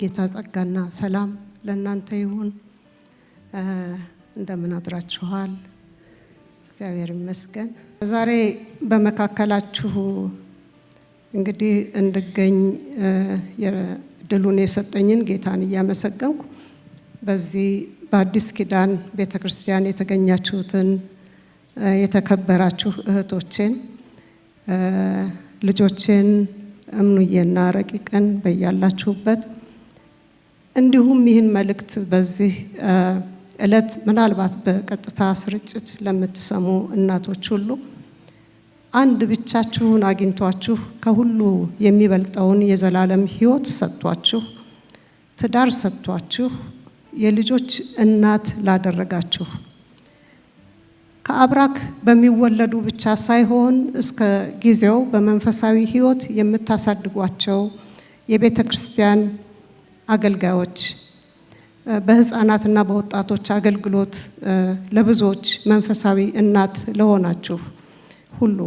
የጌታ ጸጋና ሰላም ለእናንተ ይሁን። እንደምን አድራችኋል? እግዚአብሔር ይመስገን። ዛሬ በመካከላችሁ እንግዲህ እንድገኝ የድሉን የሰጠኝን ጌታን እያመሰገንኩ በዚህ በአዲስ ኪዳን ቤተክርስቲያን የተገኛችሁትን የተከበራችሁ እህቶቼን ልጆቼን እምኑዬና ረቂቅን በያላችሁበት እንዲሁም ይህን መልእክት በዚህ ዕለት ምናልባት በቀጥታ ስርጭት ለምትሰሙ እናቶች ሁሉ አንድ ብቻችሁን አግኝቷችሁ ከሁሉ የሚበልጠውን የዘላለም ሕይወት ሰጥቷችሁ ትዳር ሰጥቷችሁ የልጆች እናት ላደረጋችሁ ከአብራክ በሚወለዱ ብቻ ሳይሆን እስከ ጊዜው በመንፈሳዊ ሕይወት የምታሳድጓቸው የቤተ ክርስቲያን አገልጋዮች በህፃናትና በወጣቶች አገልግሎት ለብዙዎች መንፈሳዊ እናት ለሆናችሁ ሁሉ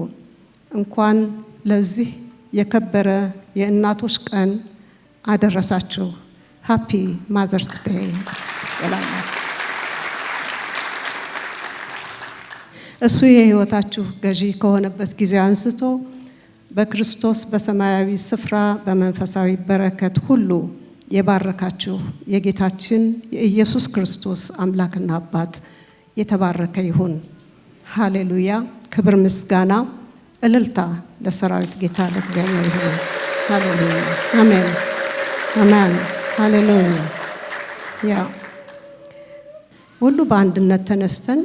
እንኳን ለዚህ የከበረ የእናቶች ቀን አደረሳችሁ። ሃፒ ማዘርስ ዴይ ይላል። እሱ የህይወታችሁ ገዢ ከሆነበት ጊዜ አንስቶ በክርስቶስ በሰማያዊ ስፍራ በመንፈሳዊ በረከት ሁሉ የባረካችሁ የጌታችን የኢየሱስ ክርስቶስ አምላክና አባት የተባረከ ይሁን። ሃሌሉያ! ክብር፣ ምስጋና፣ እልልታ ለሰራዊት ጌታ ለእግዚአብሔር ይሁን። ሃሌሉያ! አሜን፣ አሜን፣ ሃሌሉያ! ያ ሁሉ በአንድነት ተነስተን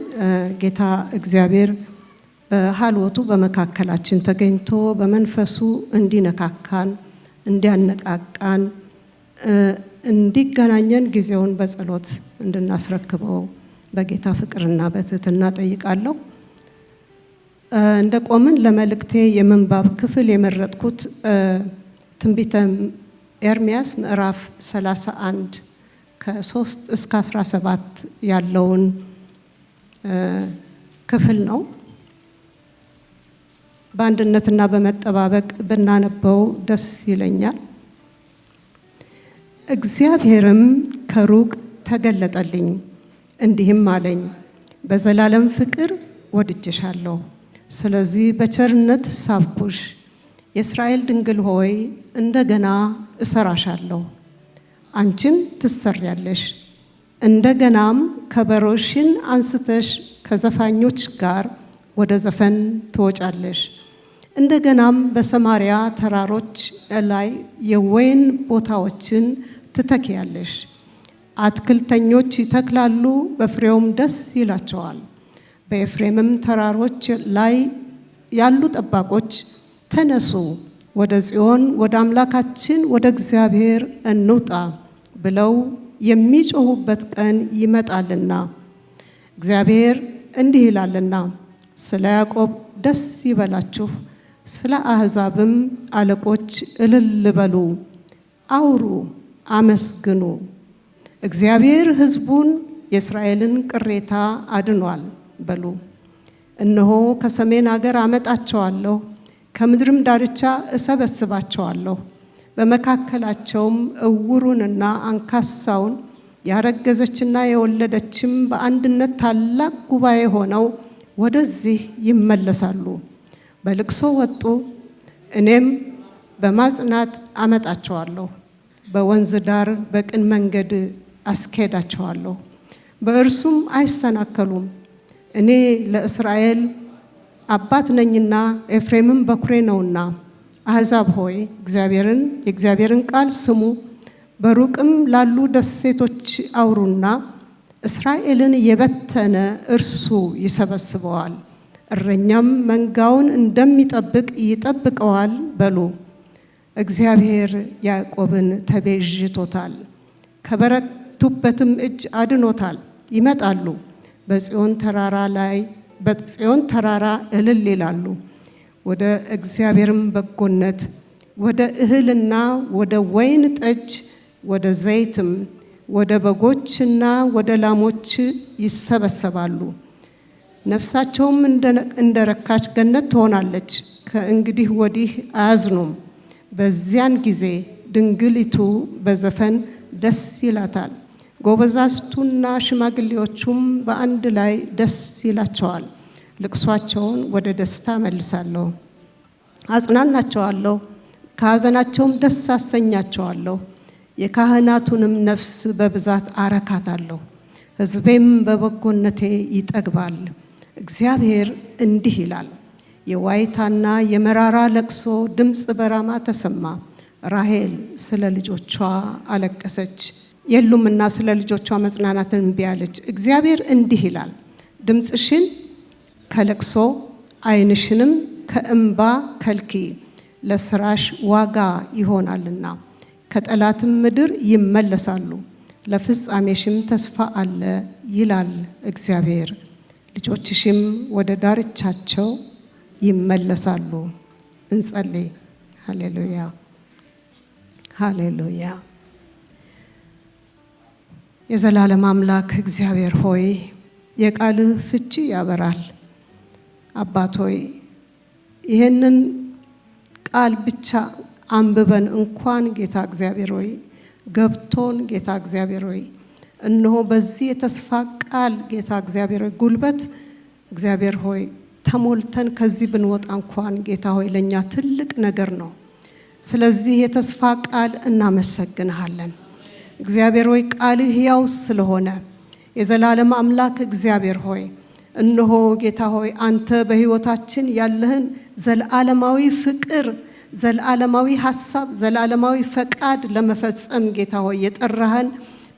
ጌታ እግዚአብሔር በhalወቱ በመካከላችን ተገኝቶ በመንፈሱ እንዲነካካን እንዲያነቃቃን እንዲገናኘን ጊዜውን በጸሎት እንድናስረክበው በጌታ ፍቅርና በትህትና ጠይቃለሁ። እንደቆምን ለመልእክቴ የምንባብ ክፍል የመረጥኩት ትንቢተ ኤርምያስ ምዕራፍ 31 ከ3 እስከ 17 ያለውን ክፍል ነው። በአንድነትና በመጠባበቅ ብናነበው ደስ ይለኛል። እግዚአብሔርም ከሩቅ ተገለጠልኝ እንዲህም አለኝ፣ በዘላለም ፍቅር ወድጄሻለሁ፣ ስለዚህ በቸርነት ሳብኩሽ። የእስራኤል ድንግል ሆይ እንደገና እሰራሻለሁ፣ አንቺም ትሰሪያለሽ። እንደገናም ከበሮሽን አንስተሽ ከዘፋኞች ጋር ወደ ዘፈን ትወጫለሽ። እንደገናም በሰማሪያ ተራሮች ላይ የወይን ቦታዎችን ትተክያለሽ። አትክልተኞች ይተክላሉ፣ በፍሬውም ደስ ይላቸዋል። በኤፍሬምም ተራሮች ላይ ያሉ ጠባቆች ተነሱ፣ ወደ ጽዮን ወደ አምላካችን ወደ እግዚአብሔር እንውጣ ብለው የሚጮሁበት ቀን ይመጣልና። እግዚአብሔር እንዲህ ይላልና፣ ስለ ያዕቆብ ደስ ይበላችሁ፣ ስለ አሕዛብም አለቆች እልል በሉ፣ አውሩ፣ አመስግኑ። እግዚአብሔር ሕዝቡን የእስራኤልን ቅሬታ አድኗል በሉ። እነሆ ከሰሜን አገር አመጣቸዋለሁ፣ ከምድርም ዳርቻ እሰበስባቸዋለሁ። በመካከላቸውም እውሩንና አንካሳውን ያረገዘችና የወለደችም በአንድነት ታላቅ ጉባኤ ሆነው ወደዚህ ይመለሳሉ። በልቅሶ ወጡ፣ እኔም በማጽናት አመጣቸዋለሁ። በወንዝ ዳር በቅን መንገድ አስኬዳቸዋለሁ፣ በእርሱም አይሰናከሉም። እኔ ለእስራኤል አባት ነኝና ኤፍሬምም በኩሬ ነውና። አሕዛብ ሆይ የእግዚአብሔርን ቃል ስሙ፣ በሩቅም ላሉ ደሴቶች አውሩና፣ እስራኤልን የበተነ እርሱ ይሰበስበዋል፣ እረኛም መንጋውን እንደሚጠብቅ ይጠብቀዋል በሉ። እግዚአብሔር ያዕቆብን ተቤዥቶታል፣ ከበረቱበትም እጅ አድኖታል። ይመጣሉ፣ በጽዮን ተራራ እልል ይላሉ። ወደ እግዚአብሔርም በጎነት ወደ እህልና ወደ ወይን ጠጅ ወደ ዘይትም ወደ በጎችና ወደ ላሞች ይሰበሰባሉ። ነፍሳቸውም እንደረካች ገነት ትሆናለች። ከእንግዲህ ወዲህ አያዝኑም። በዚያን ጊዜ ድንግሊቱ በዘፈን ደስ ይላታል። ጎበዛዝቱና ሽማግሌዎቹም በአንድ ላይ ደስ ይላቸዋል። ልቅሷቸውን ወደ ደስታ መልሳለሁ፣ አጽናናቸዋለሁ፣ ከሐዘናቸውም ደስ አሰኛቸዋለሁ። የካህናቱንም ነፍስ በብዛት አረካታለሁ። ሕዝቤም በበጎነቴ ይጠግባል። እግዚአብሔር እንዲህ ይላል፣ የዋይታና የመራራ ለቅሶ ድምፅ በራማ ተሰማ። ራሔል ስለ ልጆቿ አለቀሰች፣ የሉምና ስለ ልጆቿ መጽናናትን እምቢ አለች። እግዚአብሔር እንዲህ ይላል፣ ድምፅሽን ከለቅሶ ዓይንሽንም ከእንባ ከልኪ፣ ለስራሽ ዋጋ ይሆናልና ከጠላትም ምድር ይመለሳሉ፣ ለፍጻሜሽም ተስፋ አለ ይላል እግዚአብሔር። ልጆችሽም ወደ ዳርቻቸው ይመለሳሉ። እንጸልይ። ሃሌሉያ ሃሌሉያ። የዘላለም አምላክ እግዚአብሔር ሆይ የቃልህ ፍቺ ያበራል። አባት ሆይ ይህንን ቃል ብቻ አንብበን እንኳን ጌታ እግዚአብሔር ሆይ ገብቶን ጌታ እግዚአብሔር ሆይ እነሆ በዚህ የተስፋ ቃል ጌታ እግዚአብሔር ሆይ ጉልበት እግዚአብሔር ሆይ ተሞልተን ከዚህ ብንወጣ እንኳን ጌታ ሆይ ለኛ ትልቅ ነገር ነው። ስለዚህ የተስፋ ቃል እናመሰግንሃለን እግዚአብሔር ሆይ ቃልህ ሕያው ስለሆነ የዘላለም አምላክ እግዚአብሔር ሆይ እነሆ ጌታ ሆይ አንተ በሕይወታችን ያለህን ዘላለማዊ ፍቅር፣ ዘላለማዊ ሐሳብ፣ ዘላለማዊ ፈቃድ ለመፈጸም ጌታ ሆይ የጠራህን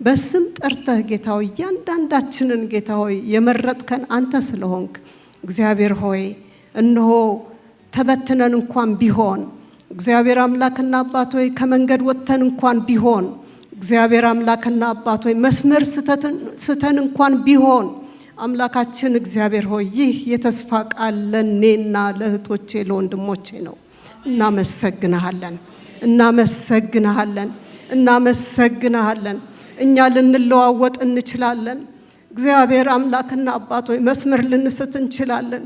በስም ጠርተህ ጌታ ሆይ እያንዳንዳችንን ጌታ ሆይ የመረጥከን አንተ ስለሆንክ እግዚአብሔር ሆይ እነሆ ተበትነን እንኳን ቢሆን እግዚአብሔር አምላክና አባት ሆይ ከመንገድ ወጥተን እንኳን ቢሆን እግዚአብሔር አምላክና አባት ሆይ መስመር ስተን እንኳን ቢሆን አምላካችን እግዚአብሔር ሆይ ይህ የተስፋ ቃል ለኔና ለእህቶቼ ለወንድሞቼ ነው። እናመሰግንሃለን እናመሰግንሃለን እናመሰግንሃለን። እኛ ልንለዋወጥ እንችላለን እግዚአብሔር አምላክና አባት ሆይ መስመር ልንስት እንችላለን።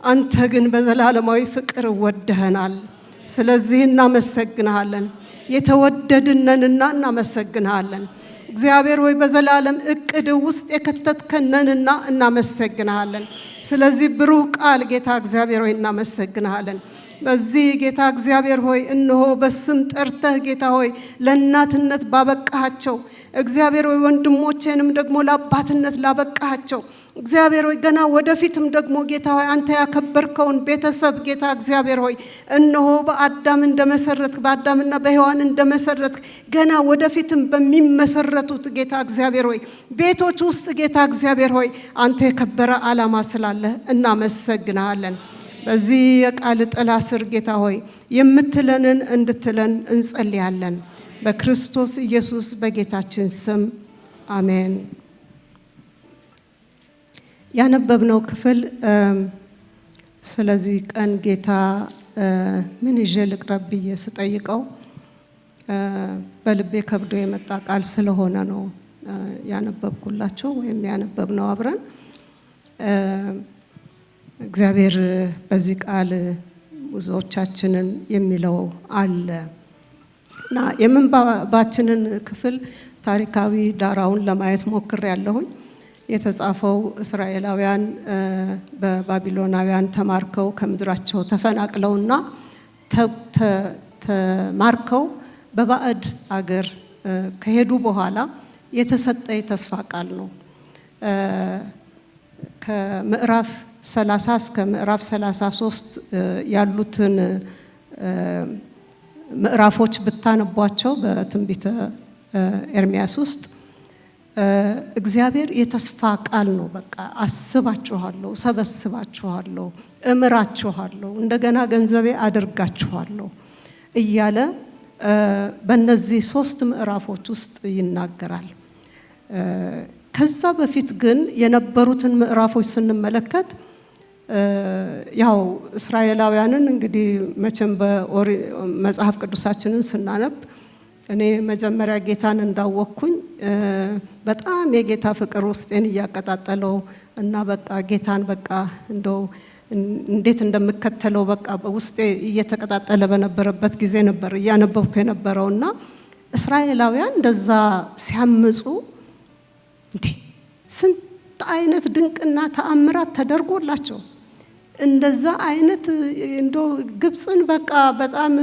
አንተ ግን በዘላለማዊ ፍቅር ወደህናል። ስለዚህ እናመሰግንሃለን። የተወደድነንና እናመሰግንሃለን እግዚአብሔር ሆይ በዘላለም እቅድ ውስጥ የከተትከነንና እናመሰግንሃለን። ስለዚህ ብሩህ ቃል ጌታ እግዚአብሔር ሆይ እናመሰግንሃለን። በዚህ ጌታ እግዚአብሔር ሆይ እነሆ በስም ጠርተህ ጌታ ሆይ ለእናትነት ባበቃቸው እግዚአብሔር ሆይ ወንድሞቼንም ደግሞ ለአባትነት ላበቃቸው እግዚአብሔር ሆይ ገና ወደፊትም ደግሞ ጌታ ሆይ አንተ ያከበርከውን ቤተሰብ ጌታ እግዚአብሔር ሆይ እነሆ በአዳም እንደመሰረትክ በአዳምና በሔዋን እንደመሰረትክ ገና ወደፊትም በሚመሰረቱት ጌታ እግዚአብሔር ሆይ ቤቶች ውስጥ ጌታ እግዚአብሔር ሆይ አንተ የከበረ ዓላማ ስላለ እናመሰግንሃለን። በዚህ የቃል ጥላ ስር ጌታ ሆይ የምትለንን እንድትለን እንጸልያለን በክርስቶስ ኢየሱስ በጌታችን ስም አሜን። ያነበብነው ክፍል ስለዚህ ቀን ጌታ ምን ይዤ ልቅረብ ብዬ ስጠይቀው በልቤ ከብዶ የመጣ ቃል ስለሆነ ነው ያነበብኩላቸው ወይም ያነበብነው አብረን። እግዚአብሔር በዚህ ቃል ብዙዎቻችንን የሚለው አለ እና የምንባባችንን ክፍል ታሪካዊ ዳራውን ለማየት ሞክሬያለሁኝ። የተጻፈው እስራኤላውያን በባቢሎናውያን ተማርከው ከምድራቸው ተፈናቅለውና ተማርከው በባዕድ አገር ከሄዱ በኋላ የተሰጠ የተስፋ ቃል ነው። ከምዕራፍ 30 እስከ ምዕራፍ 33 ያሉትን ምዕራፎች ብታነቧቸው በትንቢተ ኤርምያስ ውስጥ እግዚአብሔር የተስፋ ቃል ነው። በቃ አስባችኋለሁ፣ ሰበስባችኋለሁ፣ እምራችኋለሁ፣ እንደገና ገንዘቤ አድርጋችኋለሁ እያለ በእነዚህ 3 ምዕራፎች ውስጥ ይናገራል። ከዛ በፊት ግን የነበሩትን ምዕራፎች ስንመለከት ያው እስራኤላውያንን እንግዲህ መቼም በመጽሐፍ ቅዱሳችንን ስናነብ እኔ መጀመሪያ ጌታን እንዳወቅኩኝ በጣም የጌታ ፍቅር ውስጤን እያቀጣጠለው እና በቃ ጌታን በቃ እንደው እንዴት እንደምከተለው በቃ በውስጤ እየተቀጣጠለ በነበረበት ጊዜ ነበር እያነበብኩ የነበረውና እስራኤላውያን እንደዛ ሲያምፁ እንዴ ስንት አይነት ድንቅና ተአምራት ተደርጎላቸው እንደዛ አይነት እንዶ ግብፅን በቃ በጣም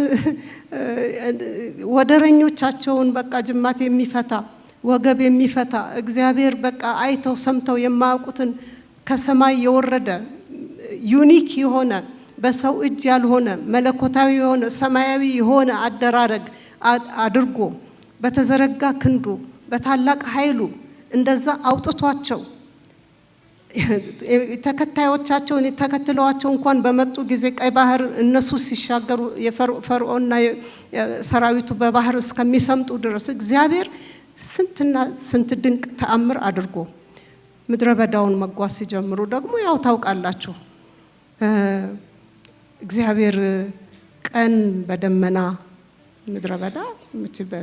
ወደረኞቻቸውን በቃ ጅማት የሚፈታ ወገብ የሚፈታ እግዚአብሔር በቃ አይተው ሰምተው የማያውቁትን ከሰማይ የወረደ ዩኒክ የሆነ በሰው እጅ ያልሆነ መለኮታዊ የሆነ ሰማያዊ የሆነ አደራረግ አድርጎ በተዘረጋ ክንዱ በታላቅ ኃይሉ እንደዛ አውጥቷቸው ተከታዮቻቸውን ተከትለዋቸው እንኳን በመጡ ጊዜ ቀይ ባህር እነሱ ሲሻገሩ የፈርዖንና ሰራዊቱ በባህር እስከሚሰምጡ ድረስ እግዚአብሔር ስንትና ስንት ድንቅ ተአምር አድርጎ ምድረ በዳውን መጓዝ ሲጀምሩ ደግሞ ያው ታውቃላችሁ እግዚአብሔር ቀን በደመና ምድረ በዳ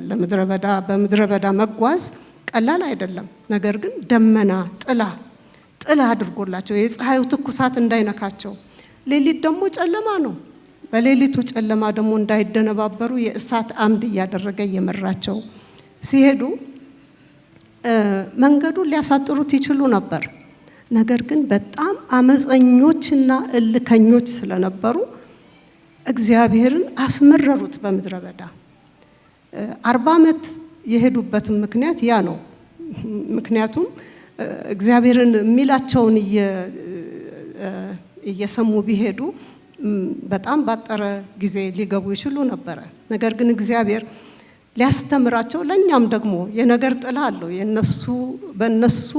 ለምድረ በዳ በምድረ በዳ መጓዝ ቀላል አይደለም። ነገር ግን ደመና ጥላ አድርጎላቸው የፀሐዩ ትኩሳት እንዳይነካቸው ሌሊት ደግሞ ጨለማ ነው። በሌሊቱ ጨለማ ደግሞ እንዳይደነባበሩ የእሳት አምድ እያደረገ እየመራቸው ሲሄዱ መንገዱን ሊያሳጥሩት ይችሉ ነበር። ነገር ግን በጣም አመፀኞችና እልከኞች ስለነበሩ እግዚአብሔርን አስመረሩት በምድረ በዳ 40 ዓመት የሄዱበት ምክንያት ያ ነው። ምክንያቱም እግዚአብሔርን የሚላቸውን እየሰሙ ቢሄዱ በጣም ባጠረ ጊዜ ሊገቡ ይችሉ ነበር። ነገር ግን እግዚአብሔር ሊያስተምራቸው ለኛም ደግሞ የነገር ጥላ አለው። በእነሱ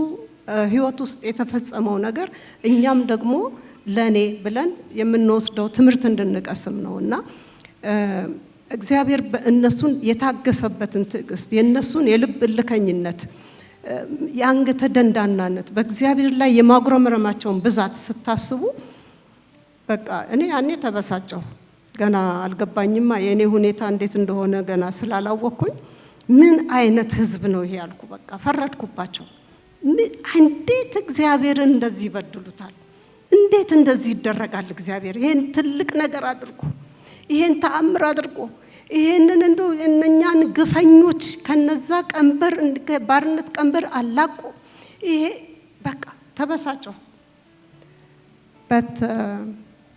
ህይወት ውስጥ የተፈጸመው ነገር እኛም ደግሞ ለኔ ብለን የምንወስደው ትምህርት እንድንቀስም ነውና እግዚአብሔር በእነሱን የታገሰበትን ትዕግስት የነሱን የልብ ልከኝነት ያንገተ ደንዳናነት በእግዚአብሔር ላይ የማጉረምረማቸውን ብዛት ስታስቡ በቃ እኔ ያኔ ተበሳጨሁ። ገና አልገባኝማ የኔ ሁኔታ እንዴት እንደሆነ ገና ስላላወቅኩኝ ምን አይነት ህዝብ ነው ይሄ ያልኩ። በቃ ፈረድኩባቸው። እንዴት እግዚአብሔርን እንደዚህ ይበድሉታል? እንዴት እንደዚህ ይደረጋል? እግዚአብሔር ይሄን ትልቅ ነገር አድርጎ ይሄን ተአምር አድርጎ ይሄንን እንደው እነኛን ግፈኞች ከነዛ ቀንበር ባርነት ቀንበር አላቆ ይሄ በቃ ተበሳጨሁ።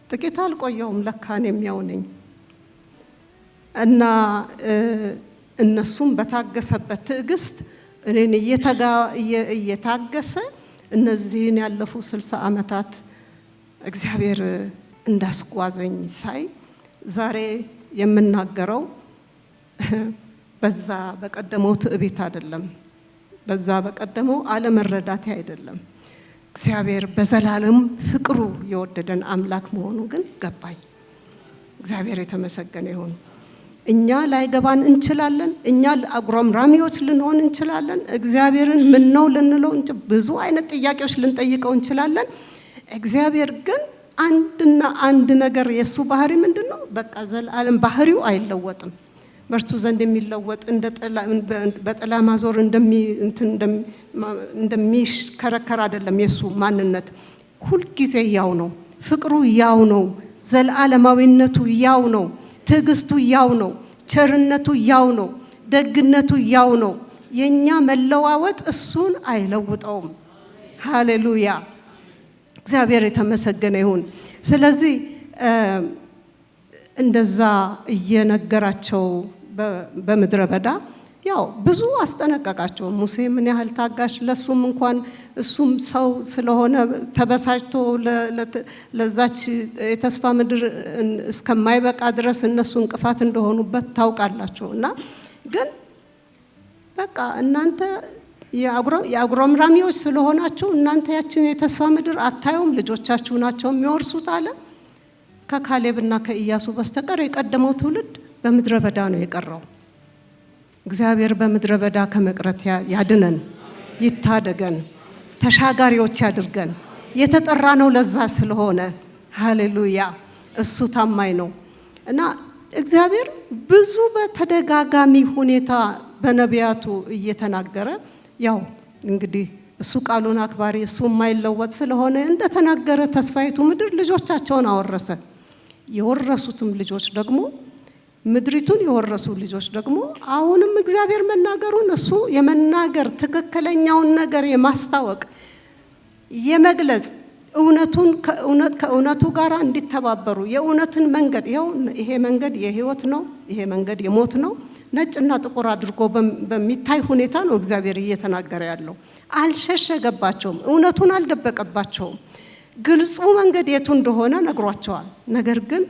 ጥቂት አልቆየሁም ለካን የሚያውነኝ እና እነሱም በታገሰበት ትዕግስት እኔን እየታገሰ እነዚህን ያለፉ 60 ዓመታት እግዚአብሔር እንዳስጓዘኝ ሳይ ዛሬ የምናገረው በዛ በቀደመው ትዕቢት አይደለም፣ በዛ በቀደመው አለመረዳት አይደለም። እግዚአብሔር በዘላለም ፍቅሩ የወደደን አምላክ መሆኑ ግን ገባኝ። እግዚአብሔር የተመሰገነ ይሁን። እኛ ላይገባን እንችላለን፣ እኛ አጉረምራሚዎች ልንሆን እንችላለን። እግዚአብሔርን ምን ነው ልንለው ብዙ አይነት ጥያቄዎች ልንጠይቀው እንችላለን። እግዚአብሔር ግን አንድና አንድ ነገር የሱ ባህሪ ምንድነው? በቃ ዘላለም ባህሪው አይለወጥም። በርሱ ዘንድ የሚለወጥ በጥላ ማዞር እንደሚሽከረከር አይደለም። የሱ ማንነት ሁሉ ጊዜ ያው ነው። ፍቅሩ ያው ነው። ዘላለማዊነቱ ያው ነው። ትዕግስቱ ያው ነው። ቸርነቱ ያው ነው። ደግነቱ ያው ነው። የኛ መለዋወጥ እሱን አይለውጠውም። ሃሌሉያ! እግዚአብሔር የተመሰገነ ይሁን። ስለዚህ እንደዛ እየነገራቸው በምድረ በዳ ያው ብዙ አስጠነቀቃቸው። ሙሴ ምን ያህል ታጋሽ ለሱም እንኳን እሱም ሰው ስለሆነ ተበሳጭቶ ለዛች የተስፋ ምድር እስከማይበቃ ድረስ እነሱ እንቅፋት እንደሆኑበት ታውቃላችሁ። እና ግን በቃ እናንተ የአጉረምራሚዎች ስለሆናችሁ እናንተ ያችን የተስፋ ምድር አታዩም፣ ልጆቻችሁ ናቸው የሚወርሱት አለ። ከካሌብና ከኢያሱ በስተቀር የቀደመው ትውልድ በምድረ በዳ ነው የቀረው። እግዚአብሔር በምድረ በዳ ከመቅረት ያድነን፣ ይታደገን፣ ተሻጋሪዎች ያድርገን። የተጠራ ነው ለዛ ስለሆነ ሃሌሉያ። እሱ ታማኝ ነው እና እግዚአብሔር ብዙ በተደጋጋሚ ሁኔታ በነቢያቱ እየተናገረ ያው እንግዲህ እሱ ቃሉን አክባሪ እሱ የማይለወጥ ስለሆነ እንደተናገረ ተስፋይቱ ምድር ልጆቻቸውን አወረሰ። የወረሱትም ልጆች ደግሞ ምድሪቱን የወረሱ ልጆች ደግሞ አሁንም እግዚአብሔር መናገሩን እሱ የመናገር ትክክለኛውን ነገር የማስታወቅ የመግለጽ እውነቱን ከእውነቱ ጋር እንዲተባበሩ የእውነትን መንገድ ይሄ መንገድ የሕይወት ነው፣ ይሄ መንገድ የሞት ነው ነጭና ጥቁር አድርጎ በሚታይ ሁኔታ ነው እግዚአብሔር እየተናገረ ያለው። አልሸሸገባቸውም፣ እውነቱን አልደበቀባቸውም። ግልጹ መንገድ የቱ እንደሆነ ነግሯቸዋል። ነገር ግን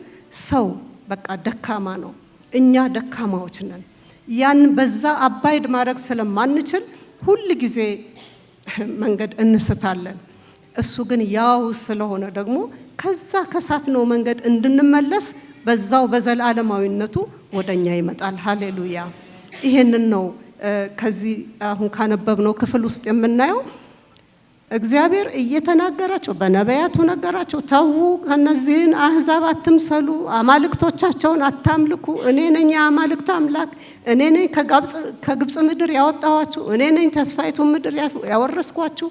ሰው በቃ ደካማ ነው፣ እኛ ደካማዎች ነን። ያን በዛ አባይድ ማድረግ ስለማንችል ሁል ጊዜ መንገድ እንስታለን። እሱ ግን ያው ስለሆነ ደግሞ ከዛ ከሳትነው መንገድ እንድንመለስ በዛው በዘላለማዊነቱ ወደኛ ይመጣል። ሃሌሉያ! ይሄንን ነው ከዚህ አሁን ካነበብነው ክፍል ውስጥ የምናየው። እግዚአብሔር እየተናገራቸው በነቢያቱ ነገራቸው፣ ተዉ ከነዚህን አህዛብ አትምሰሉ፣ አማልክቶቻቸውን አታምልኩ፣ እኔ ነኝ የአማልክት አምላክ፣ እኔ ነኝ ከግብፅ ምድር ያወጣኋችሁ፣ እኔ ነኝ ተስፋይቱ ምድር ያወረስኳችሁ፣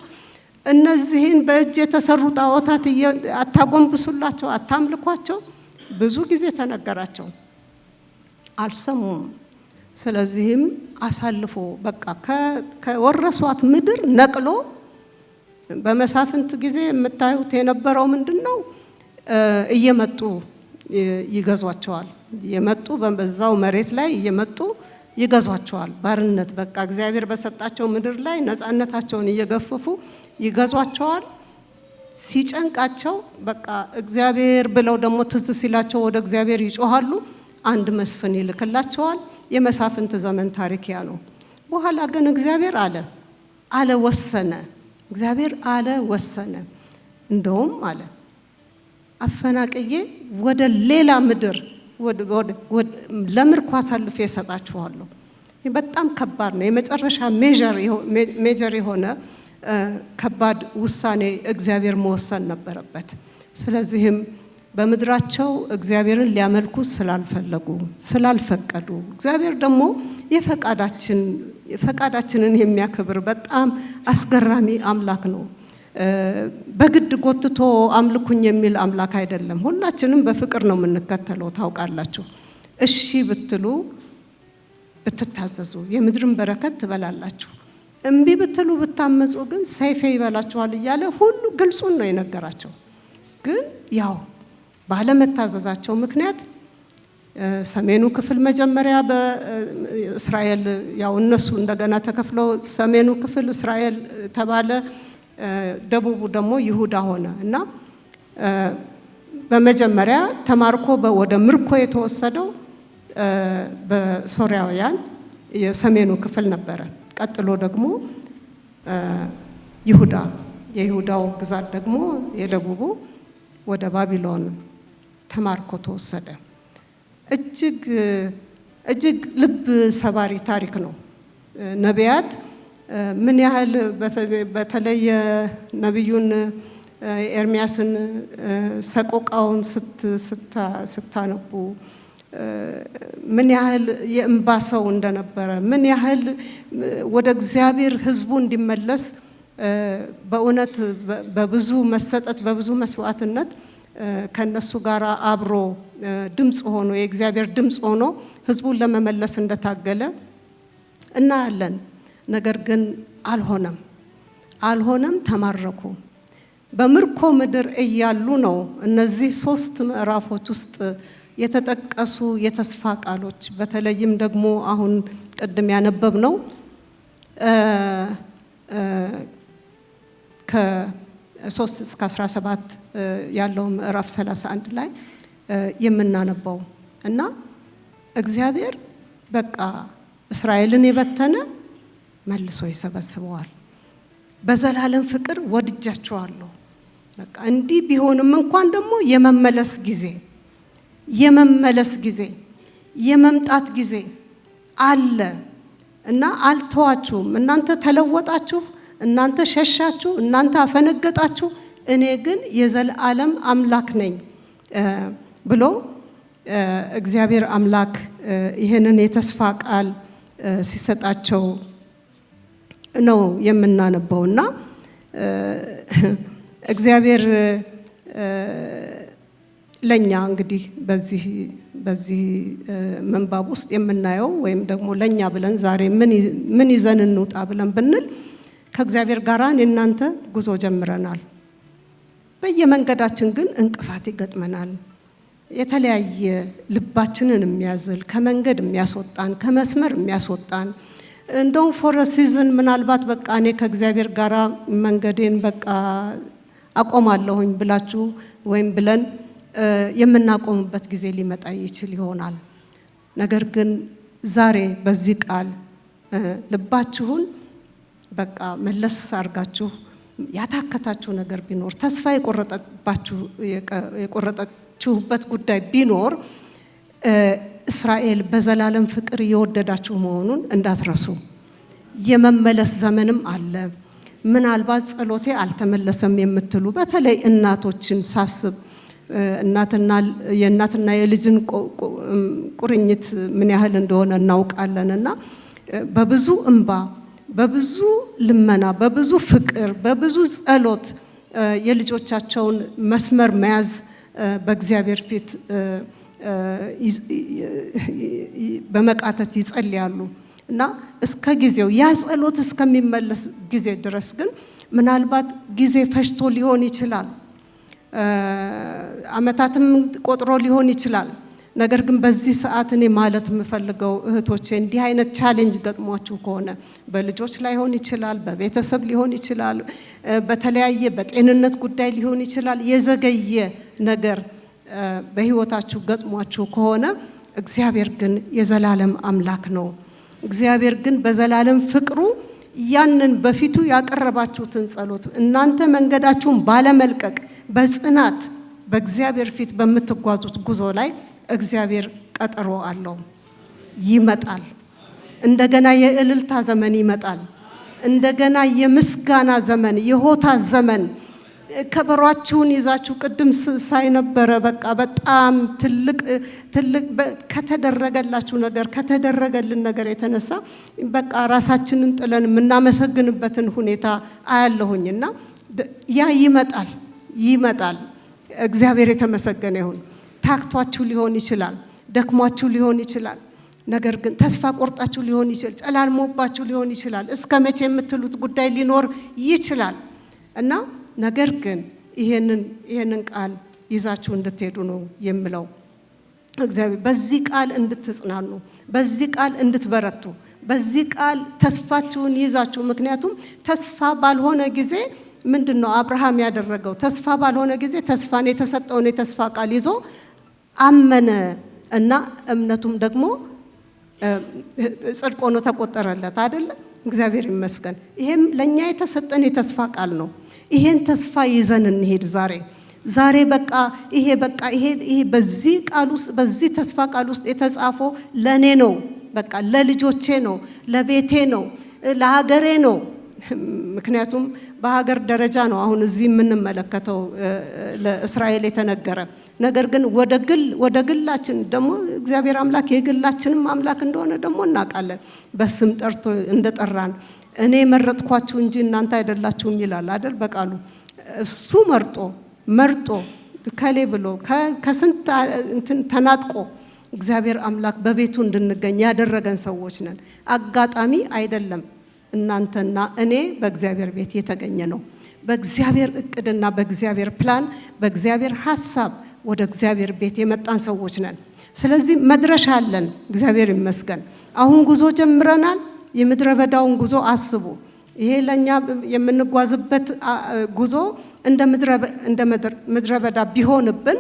እነዚህን በእጅ የተሰሩ ጣዖታት አታጎንብሱላቸው፣ አታምልኳቸው። ብዙ ጊዜ ተነገራቸው፣ አልሰሙም። ስለዚህም አሳልፎ በቃ ከወረሷት ምድር ነቅሎ በመሳፍንት ጊዜ የምታዩት የነበረው ምንድነው? እየመጡ ይገዟቸዋል። እየመጡ በዛው መሬት ላይ እየመጡ ይገዟቸዋል። ባርነት በቃ እግዚአብሔር በሰጣቸው ምድር ላይ ነፃነታቸውን እየገፈፉ ይገዟቸዋል። ሲጨንቃቸው በቃ እግዚአብሔር ብለው ደግሞ ትዝ ሲላቸው ወደ እግዚአብሔር ይጮሃሉ። አንድ መስፍን ይልክላቸዋል። የመሳፍንት ዘመን ታሪክ ያ ነው። በኋላ ግን እግዚአብሔር አለ ወሰነ። እግዚአብሔር ወሰነ። እንደውም አፈናቅዬ ወደ ሌላ ምድር ለምርኮ አሳልፌ እሰጣችኋለሁ። በጣም ከባድ ነው። የመጨረሻ ሜጀር የሆነ ከባድ ውሳኔ እግዚአብሔር መወሰን ነበረበት። ስለዚህም በምድራቸው እግዚአብሔርን ሊያመልኩ ስላልፈቀዱ እግዚአብሔር ደግሞ የፈቃዳችንን የሚያከብር በጣም አስገራሚ አምላክ ነው። በግድ ጎትቶ አምልኩኝ የሚል አምላክ አይደለም። ሁላችንም በፍቅር ነው የምንከተለው። ታውቃላችሁ፣ እሺ ብትሉ ብትታዘዙ የምድርን በረከት ትበላላችሁ፣ እምቢ ብትሉ ብታመጹ ግን ሰይፍ ይበላችኋል እያለ ሁሉ ግልጹን ነው የነገራቸው። ግን ያው ባለመታዘዛቸው ምክንያት ሰሜኑ ክፍል መጀመሪያ በእስራኤል ያው እነሱ እንደገና ተከፍለው ሰሜኑ ክፍል እስራኤል ተባለ፣ ደቡቡ ደግሞ ይሁዳ ሆነ እና በመጀመሪያ ተማርኮ ወደ ምርኮ የተወሰደው በሶሪያውያን የሰሜኑ ክፍል ነበረ። ቀጥሎ ደግሞ የይሁዳው ግዛት ደግሞ የደቡቡ ወደ ባቢሎን ተማርኮ ተወሰደ። እጅግ ልብ ሰባሪ ታሪክ ነው። ነቢያት ምን ያህል በተለየ ነቢዩን ኤርሚያስን ሰቆቃውን ስታነቡ ምን ያህል የእንባ ሰው እንደነበረ፣ ምን ያህል ወደ እግዚአብሔር ሕዝቡ እንዲመለስ በእውነት በብዙ መሰጠት በብዙ መስዋዕትነት ከነሱ ጋር አብሮ ድምጽ ሆኖ የእግዚአብሔር ድምጽ ሆኖ ሕዝቡን ለመመለስ እንደታገለ እናያለን። ነገር ግን አልሆነም፣ ተማረኩ። በምርኮ ምድር እያሉ ነው እነዚህ 3 ምዕራፎች ውስጥ የተጠቀሱ የተስፋ ቃሎች። በተለይም ደግሞ አሁን ቅድም ያነበብነው ከ3 እስከ 17 ያለው ምዕራፍ 31 ላይ የምናነበው እና እግዚአብሔር በቃ እስራኤልን የበተነ መልሶ ይሰበስበዋል። በዘላለም ፍቅር ወድጃቸዋለሁ። በቃ እንዲህ ቢሆንም እንኳን ደግሞ የመመለስ ጊዜ የመምጣት ጊዜ አለ እና አልተዋችሁም። እናንተ ተለወጣችሁ፣ እናንተ ሸሻችሁ፣ እናንተ አፈነገጣችሁ፣ እኔ ግን የዘላለም አምላክ ነኝ ብሎ እግዚአብሔር አምላክ ይሄንን የተስፋ ቃል ሲሰጣቸው ነው የምናነበውና እግዚአብሔር ለኛ እንግዲህ በዚህ መንባብ ውስጥ የምናየው ወይም ደግሞ ለኛ ብለን ዛሬ ምን ይዘን እንውጣ ብለን ብንል ከእግዚአብሔር ጋር እናንተ ጉዞ ጀምረናል። በየመንገዳችን ግን እንቅፋት ይገጥመናል። የተለያየ ልባችንን የሚያዝል ከመንገድ የሚያስወጣን ከመስመር የሚያስወጣን እንደው ፎር ሲዝን ምናልባት በቃ እኔ ከእግዚአብሔር ጋር መንገዴን በቃ አቆማለሁኝ ብላችሁ ወይም ብለን የምናቆምበት ጊዜ ሊመጣ ይችል ይሆናል። ነገር ግን ዛሬ በዚህ ቃል ልባችሁን በቃ መለስ አርጋችሁ ያታከታችሁ ነገር ቢኖር ተስፋ የቆረጣችሁበት ጉዳይ ቢኖር እስራኤል በዘላለም ፍቅር የወደዳችሁ መሆኑን እንዳትረሱ። የመመለስ ዘመንም አለ። ምናልባት ጸሎቴ አልተመለሰም የምትሉ በተለይ እናቶችን ሳስብ የእናትና የልጅን ቁርኝት ምን ያህል እንደሆነ እናውቃለንና በብዙ እንባ በብዙ ልመና በብዙ ፍቅር በብዙ ጸሎት የልጆቻቸውን መስመር መያዝ በእግዚአብሔር ፊት በመቃተት ይጸልያሉ እና እስከ ጊዜው ያ ጸሎት እስከሚመለስ ጊዜ ድረስ ግን ምናልባት ጊዜ ፈጅቶ ሊሆን ይችላል፣ አመታትም ቆጥሮ ሊሆን ይችላል። ነገር ግን በዚህ ሰዓት እኔ ማለት የምፈልገው እህቶቼ እንዲህ አይነት ቻሌንጅ ገጥሟችሁ ከሆነ በልጆች ላይ ሆን ይችላል፣ በቤተሰብ ሊሆን ይችላል፣ በተለያየ በጤንነት ጉዳይ ሊሆን ይችላል። የዘገየ ነገር በህይወታችሁ ገጥሟችሁ ከሆነ እግዚአብሔር ግን የዘላለም አምላክ ነው። እግዚአብሔር ግን በዘላለም ፍቅሩ ያንን በፊቱ ያቀረባችሁትን ጸሎት እናንተ መንገዳችሁን ባለመልቀቅ በጽናት በእግዚአብሔር ፊት በምትጓዙት ጉዞ ላይ እግዚአብሔር ቀጠሮ አለው። ይመጣል። እንደገና የእልልታ ዘመን ይመጣል። እንደገና የምስጋና ዘመን፣ የሆታ ዘመን። ከበሯችሁን ይዛችሁ ቅድም ሳይነበረ በቃ በጣም ትልቅ ከተደረገላችሁ ነገር ከተደረገልን ነገር የተነሳ በቃ ራሳችንን ጥለን የምናመሰግንበትን ሁኔታ አያለሁኝና ያ ይመጣል። እግዚአብሔር የተመሰገነ ይሁን። ታክቷችሁ ሊሆን ይችላል፣ ደክሟችሁ ሊሆን ይችላል። ነገር ግን ተስፋ ቆርጣችሁ ሊሆን ይችላል፣ ጨላልሞባችሁ ሊሆን ይችላል። እስከ መቼ የምትሉት ጉዳይ ሊኖር ይችላል እና ነገር ግን ይሄንን ቃል ይዛችሁ እንድትሄዱ ነው የምለው። እግዚአብሔር በዚህ ቃል እንድትጽናኑ፣ በዚህ ቃል እንድትበረቱ፣ በዚህ ቃል ተስፋችሁን ይዛችሁ። ምክንያቱም ተስፋ ባልሆነ ጊዜ ምንድነው አብርሃም ያደረገው? ተስፋ ባልሆነ ጊዜ ተስፋን የተሰጠውን የተስፋ ቃል ይዞ አመነ እና እምነቱም ደግሞ ጽድቅ ሆኖ ተቆጠረለት አይደል? እግዚአብሔር ይመስገን። ይሄም ለኛ የተሰጠን የተስፋ ቃል ነው። ይሄን ተስፋ ይዘን እንሄድ። ዛሬ በቃ ይሄ በዚህ ቃል ውስጥ በዚህ ተስፋ ቃል ውስጥ የተጻፈው ለኔ ነው፣ በቃ ለልጆቼ ነው፣ ለቤቴ ነው፣ ለሀገሬ ነው። ምክንያቱም በሀገር ደረጃ ነው አሁን እዚህ የምንመለከተው ለእስራኤል የተነገረ ነገር። ግን ወደ ግላችን ደግሞ እግዚአብሔር አምላክ የግላችንም አምላክ እንደሆነ ደግሞ እናውቃለን። በስም ጠርቶ እንደጠራን እኔ መረጥኳችሁ እንጂ እናንተ አይደላችሁም ይላል አይደል በቃሉ። እሱ መርጦ ከሌ ብሎ ከስንት ተናጥቆ እግዚአብሔር አምላክ በቤቱ እንድንገኝ ያደረገን ሰዎች ነን። አጋጣሚ አይደለም። እናንተና እኔ በእግዚአብሔር ቤት የተገኘ ነው። በእግዚአብሔር እቅድና በእግዚአብሔር ፕላን በእግዚአብሔር ሐሳብ ወደ እግዚአብሔር ቤት የመጣን ሰዎች ነን። ስለዚህ መድረሻ አለን። እግዚአብሔር ይመስገን። አሁን ጉዞ ጀምረናል። የምድረ በዳውን ጉዞ አስቡ። ይሄ ለኛ የምንጓዝበት ጉዞ እንደ ምድረ በዳ ቢሆንብን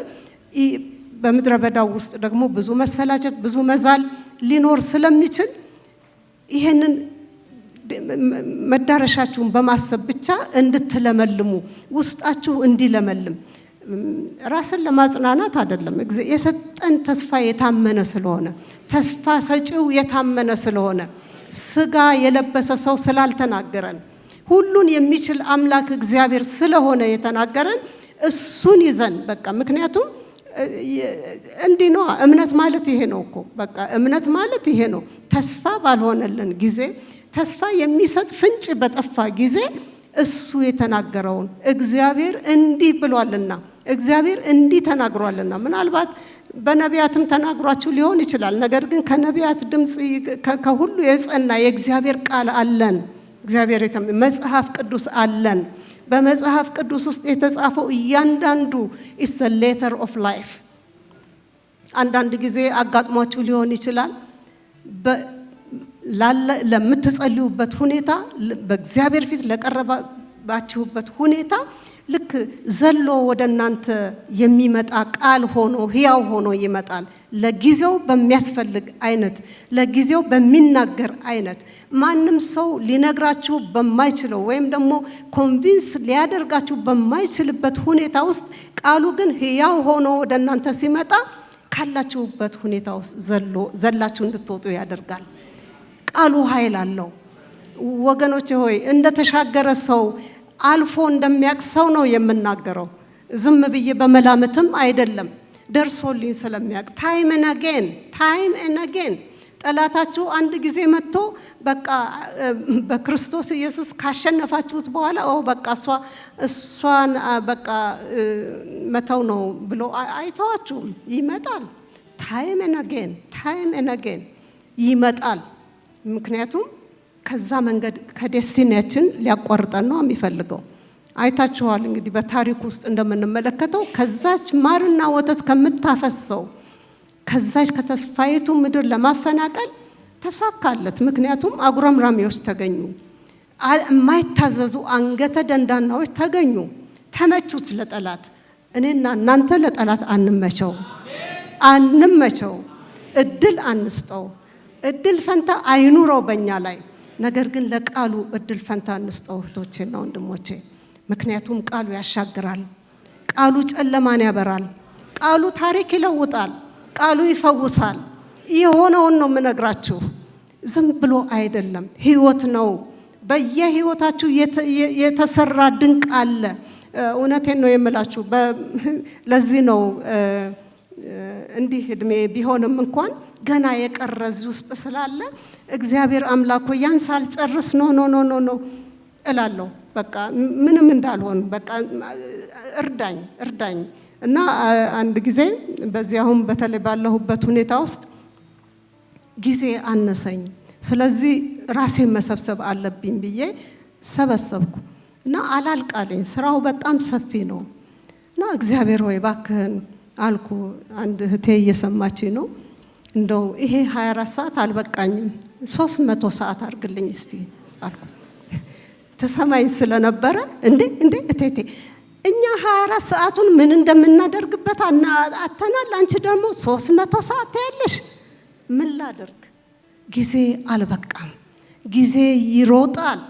በምድረ በዳው ውስጥ ደግሞ ብዙ መሰላቸት ብዙ መዛል ሊኖር ስለሚችል ይሄንን መዳረሻችሁን በማሰብ ብቻ እንድትለመልሙ ውስጣችሁ እንዲለመልም ራስን ለማጽናናት አይደለም። የሰጠን ተስፋ የታመነ ስለሆነ ተስፋ ሰጪው የታመነ ስለሆነ ስጋ የለበሰ ሰው ስላልተናገረን ሁሉን የሚችል አምላክ እግዚአብሔር ስለሆነ የተናገረን እሱን ይዘን በቃ ምክንያቱም እንዲህ ነው። እምነት ማለት ይሄ ነው እኮ በቃ እምነት ማለት ይሄ ነው። ተስፋ ባልሆነልን ጊዜ ተስፋ የሚሰጥ ፍንጭ በጠፋ ጊዜ እሱ የተናገረውን እግዚአብሔር እንዲህ ብሏልና እግዚአብሔር እንዲህ ተናግሯልና ምናልባት በነቢያትም ተናግሯችሁ ሊሆን ይችላል። ነገር ግን ከነቢያት ድምጽ ከሁሉ የጸና የእግዚአብሔር ቃል አለን። እግዚአብሔር መጽሐፍ ቅዱስ አለን። በመጽሐፍ ቅዱስ ውስጥ የተጻፈው እያንዳንዱ is a letter of life። አንዳንድ ጊዜ አጋጥሟችሁ ሊሆን ይችላል። ለምትጸልዩበት ሁኔታ በእግዚአብሔር ፊት ለቀረባችሁበት ሁኔታ ልክ ዘሎ ወደ እናንተ የሚመጣ ቃል ሆኖ ሕያው ሆኖ ይመጣል። ለጊዜው በሚያስፈልግ አይነት ለጊዜው በሚናገር አይነት ማንም ሰው ሊነግራችሁ በማይችለው ወይም ደግሞ ኮንቪንስ ሊያደርጋችሁ በማይችልበት ሁኔታ ውስጥ ቃሉ ግን ሕያው ሆኖ ወደ እናንተ ሲመጣ ካላችሁበት ሁኔታ ውስጥ ዘላችሁ እንድትወጡ ያደርጋል። ቃሉ ኃይል አለው። ወገኖቼ ሆይ እንደተሻገረ ሰው አልፎ እንደሚያውቅ ሰው ነው የምናገረው። ዝም ብዬ በመላምትም አይደለም፣ ደርሶልኝ ስለሚያውቅ ታይም ኤንድ አጌን ጠላታችሁ አንድ ጊዜ መጥቶ በቃ በክርስቶስ ኢየሱስ ካሸነፋችሁት በኋላ በቃ እሷን በቃ መተው ነው ብሎ አይተዋችሁም። ይመጣል። ታይም ኤንድ አጌን ይመጣል። ምክንያቱም ከዛ መንገድ ከዴስቲኒያችን ሊያቋርጠን ነው የሚፈልገው። አይታችኋል እንግዲህ በታሪክ ውስጥ እንደምንመለከተው ከዛች ማርና ወተት ከምታፈሰው ከዛች ከተስፋይቱ ምድር ለማፈናቀል ተሳካለት። ምክንያቱም አጉረምራሚዎች ተገኙ፣ የማይታዘዙ አንገተ ደንዳናዎች ተገኙ፣ ተመቹት ለጠላት። እኔና እናንተ ለጠላት አንመቸው፣ እድል አንስጠው፣ እድል ፈንታ አይኑረው በእኛ ላይ። ነገር ግን ለቃሉ እድል ፈንታ እንስጠው እህቶቼና ወንድሞቼ። ምክንያቱም ቃሉ ያሻግራል፣ ቃሉ ጨለማን ያበራል፣ ቃሉ ታሪክ ይለውጣል፣ ቃሉ ይፈውሳል። የሆነውን ነው የምነግራችሁ፣ ዝም ብሎ አይደለም፣ ህይወት ነው። በየህይወታችሁ የተሰራ ድንቅ አለ። እውነቴን ነው የምላችሁ። ለዚህ ነው እንዲህ እድሜ ቢሆንም እንኳን ገና የቀረዝ ውስጥ ስላለ እግዚአብሔር አምላክ ያን ሳልጨርስ ኖ እላለሁ። በቃ ምንም እንዳልሆን በቃ እርዳኝ እና አንድ ጊዜ በዚያውም በተለይ ባለሁበት ሁኔታ ውስጥ ጊዜ አነሰኝ። ስለዚህ ራሴን መሰብሰብ አለብኝ ብዬ ሰበሰብኩ እና አላልቃለኝ። ስራው በጣም ሰፊ ነው እና እግዚአብሔር ሆይ ባክህን አልኩ። አንድ እህቴ እየሰማችኝ ነው። እንደው ይሄ 24 ሰዓት አልበቃኝም፣ 300 ሰዓት አድርግልኝ እስቲ አልኩ። ተሰማኝ ስለነበረ እንዴ እቴቴ እኛ 24 ሰዓቱን ምን እንደምናደርግበት አተናል። አንቺ ደግሞ 300 ሰዓት ታያለሽ። ምን ላደርግ? ጊዜ አልበቃም። ጊዜ ይሮጣል፣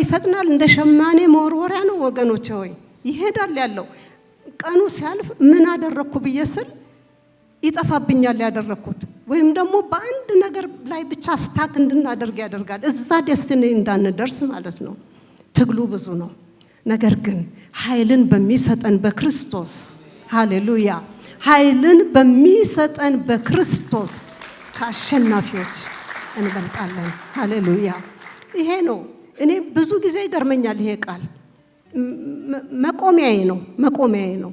ይፈጥናል። እንደ ሸማኔ መወርወሪያ ነው ወገኖቼ ሆይ ይሄዳል ያለው። ቀኑ ሲያልፍ ምን አደረኩ ብዬ ስል ይጠፋብኛል ያደረኩት። ወይም ደግሞ በአንድ ነገር ላይ ብቻ ስታክ እንድናደርግ ያደርጋል። እዛ ዴስቲኒ እንዳንደርስ ማለት ነው። ትግሉ ብዙ ነው። ነገር ግን ኃይልን በሚሰጠን በክርስቶስ ሃሌሉያ፣ ኃይልን በሚሰጠን በክርስቶስ ከአሸናፊዎች እንበልጣለን። ሃሌሉያ። ይሄ ነው። እኔ ብዙ ጊዜ ይገርመኛል ይሄ ቃል። መቆሚያዬ ነው።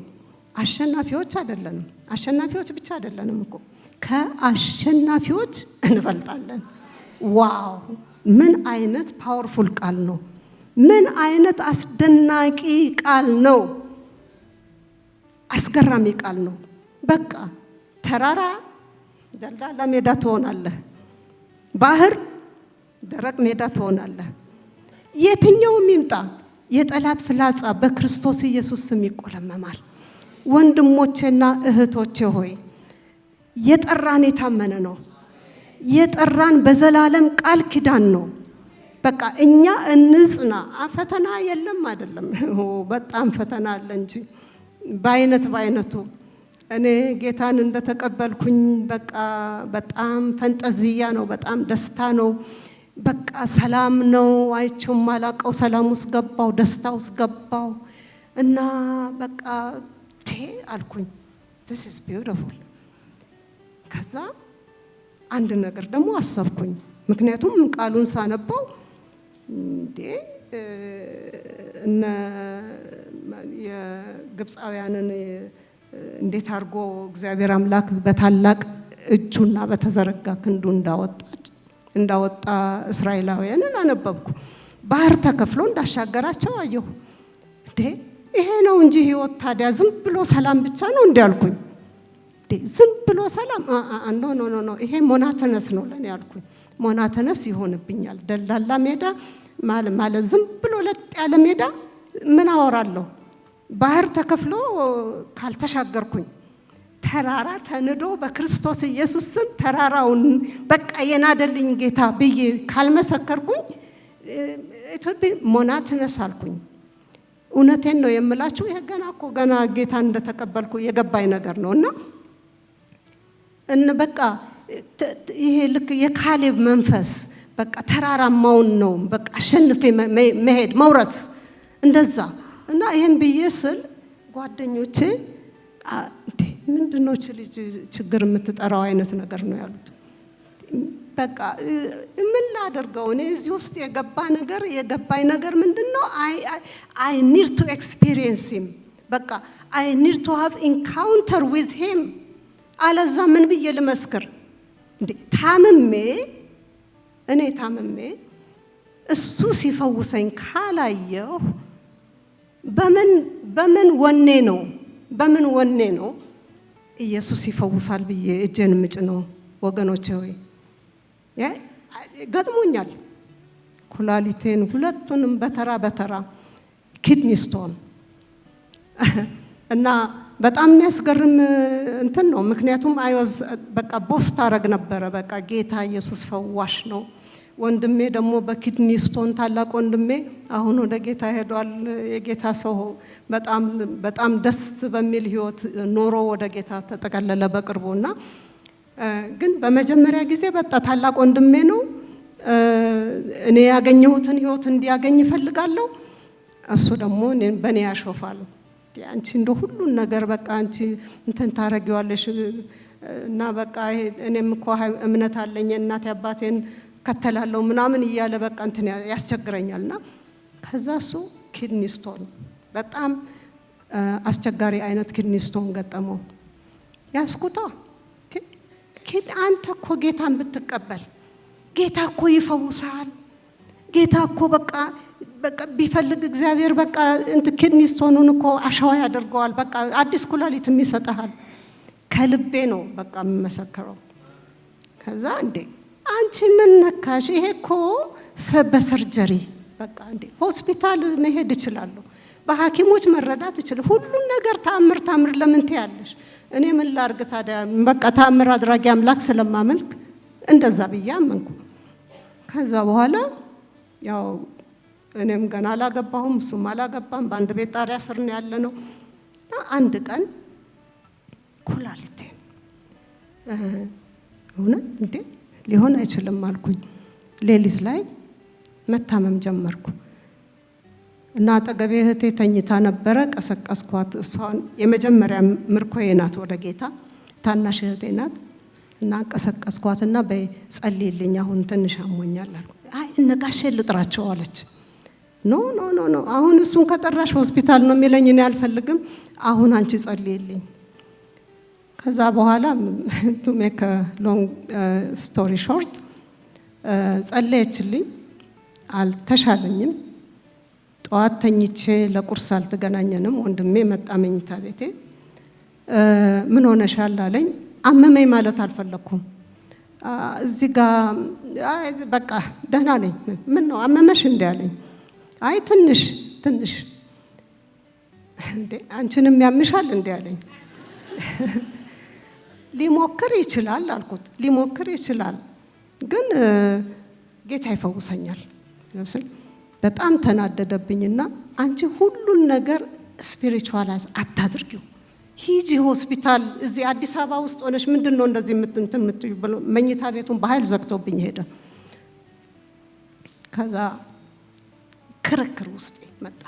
አሸናፊዎች አይደለንም። አሸናፊዎች ብቻ አይደለንም እኮ ከአሸናፊዎች እንበልጣለን። ዋው! ምን አይነት ፓወርፉል ቃል ነው! ምን አይነት አስደናቂ ቃል ነው! አስገራሚ ቃል ነው። በቃ ተራራ ደልዳላ ሜዳ ትሆናለህ፣ ባህር ደረቅ ሜዳ ትሆናለህ። የትኛውም ይምጣ የጠላት ፍላጻ በክርስቶስ ኢየሱስ ስም ይቆለመማል። ወንድሞቼና እህቶቼ ሆይ የጠራን የታመነ ነው። የጠራን በዘላለም ቃል ኪዳን ነው። በቃ እኛ እንጽና። ፈተና የለም አይደለም፣ በጣም ፈተና አለ እንጂ በአይነቱ። እኔ ጌታን እንደተቀበልኩኝ በቃ በጣም ፈንጠዝያ ነው፣ በጣም ደስታ ነው፣ በቃ ሰላም ነው። አይቼው ማላቀው ሰላም ውስጥ ገባው፣ ደስታ ውስጥ ገባው እና በቃ አልኩኝ this is beautiful። ከዛ አንድ ነገር ደግሞ አሰብኩኝ። ምክንያቱም ቃሉን ሳነበው እነ ግብፃውያንን እንዴት አድርጎ እግዚአብሔር አምላክ በታላቅ እጁና በተዘረጋ ክንዱ እንዳወጣ እስራኤላውያንን አነበብኩ። ባህር ተከፍሎ እንዳሻገራቸው አየሁ። ይሄ ነው እንጂ ህይወት ታዲያ ዝም ብሎ ሰላም ብቻ ነው እንዲያልኩኝ። ዝም ብሎ ሰላም ኖ ይሄ ሞናተነስ ነው ለኔ ያልኩኝ። ሞናተነስ ይሆንብኛል። ደላላ ሜዳ ማለት ዝም ብሎ ለጥ ያለ ሜዳ ምን አወራለሁ? ባህር ተከፍሎ ካልተሻገርኩኝ፣ ተራራ ተንዶ በክርስቶስ ኢየሱስ ስም ተራራውን በቃ የናደልኝ ጌታ ብዬ ካልመሰከርኩኝ ኢትዮጵያ ሞናተነስ አልኩኝ። እውነቴን ነው የምላችሁ። ይሄ ገና ጌታን እንደተቀበልኩ የገባኝ ነገር ነውና በቃ ይሄ ልክ የካሌብ መንፈስ በቃ ተራራማውን ነው በቃ አሸንፌ መሄድ መውረስ እንደዛ እና ይሄን ብዬ ስል ጓደኞቼ ምንድነው ልጅ ችግር የምትጠራው አይነት ነገር ነው ያሉት። በቃ ምን ላደርገው እኔ እዚህ ውስጥ የገባኝ ነገር ምንድነው? I need to experience him። በቃ I need to have encounter with him። አለዛ ምን ብዬ ልመስክር? ታምሜ እሱ ሲፈውሰኝ ካላየሁ በምን ወኔ ነው ኢየሱስ ይፈውሳል ብዬ እጄን ምጭነው? ወገኖቼ ሆይ ገጥሞኛል። ኩላሊቴን ሁለቱንም በተራ ኪድኒ ስቶን እና በጣም የሚያስገርም እንትን ነው። ምክንያቱም በቃ ቦስት አረግ ነበረ። በቃ ጌታ ኢየሱስ ፈዋሽ ነው። ወንድሜ ደግሞ በኪድኒ ስቶን ታላቅ ወንድሜ አሁን ወደ ጌታ ሄዷል። የጌታ ሰው በጣም ደስ በሚል ህይወት ኖሮ ወደ ጌታ ተጠቀለለ በቅርቡና ግን በመጀመሪያ ጊዜ በጣ ታላቅ ወንድሜ ነው። እኔ ያገኘሁትን ህይወት እንዲያገኝ ይፈልጋለሁ። እሱ ደግሞ በኔ ያሾፋል። አንቺ እንደ ሁሉን ነገር በቃ አንቺ እንትን ታረጊዋለሽ እና በቃ እኔም እኮ እምነት አለኝ እናት አባቴን ከተላለው ምናምን እያለ በቃ እንትን ያስቸግረኛልና ከዛ እሱ ኪድኒ ስቶን በጣም አስቸጋሪ አይነት ኪድኒ ስቶን ገጠመው። ያስኩታ አንተ እኮ ጌታን ብትቀበል ጌታ እኮ ይፈውሳል። ጌታ እኮ በቃ ቢፈልግ እግዚአብሔር በቃ ኪድኒ ስቶኑን እኮ አሸዋ ያደርገዋል። በቃ አዲስ ኩላሊትም ይሰጣል። ከልቤ ነው በቃ መሰከረው። ከዛ አንቺ ምን ነካሽ? ይሄ እኮ በሰርጀሪ በቃ ሆስፒታል መሄድ ይችላል። በሐኪሞች መረዳት ይችላል። ሁሉን ነገር ታምር ለምን ትያለሽ? እኔ ምን ላርግ ታዲያ? በቃ ታምር አድራጊ አምላክ ስለማመልክ እንደዛ ብዬ አመንኩ። ከዛ በኋላ ያው እኔም ገና አላገባሁም እሱም አላገባም። በአንድ ቤት ጣሪያ ስር ነው ያለነው። አንድ ቀን ኩላሊቴ እውነት ሊሆን አይችልም አልኩኝ። ሌሊት ላይ መታመም ጀመርኩ እና አጠገቤ እህቴ ተኝታ ነበረ። ቀሰቀስኳት። እሷን የመጀመሪያ ምርኮዬ ናት ወደ ጌታ፣ ታናሽ እህቴ ናት። እና ቀሰቀስኳትና በጸልይልኝ አሁን ትንሽ አሞኛል አልኩ። እነ ጋሼ ልጥራቸው አለች። ኖ አሁን እሱን ከጠራሽ ሆስፒታል ነው የሚለኝ፣ እኔ አልፈልግም። አሁን አንቺ ጸልይልኝ። ከዛ በኋላ to make a long story short ጸለየችልኝ። አልተሻለኝም። ጠዋት ተኝቼ ለቁርስ አልተገናኘንም። ወንድሜ መጣ መኝታ ቤቴ። ምን ሆነሻል አለኝ። አመመኝ ማለት አልፈለኩም። እዚህ ጋር በቃ ደህና ነኝ። ምን ነው አመመሽ እንዴ አለኝ። አይ ትንሽ አንቺንም ያምሻል እንዴ አለኝ። ሊሞክር ይችላል አልኩት። ሊሞክር ይችላል ግን ጌታ ይፈውሰኛል። በጣም ተናደደብኝና አንቺ ሁሉን ነገር ስፒሪቹዋላይዝ አታድርጊው፣ ሂጂ ሆስፒታል። እዚህ አዲስ አበባ ውስጥ ሆነሽ ምንድነው እንደዚህ የምትምትዩ ብሎ መኝታ ቤቱን በኃይል ዘግቶብኝ ሄደ። ከዛ ክርክር ውስጥ መጣ።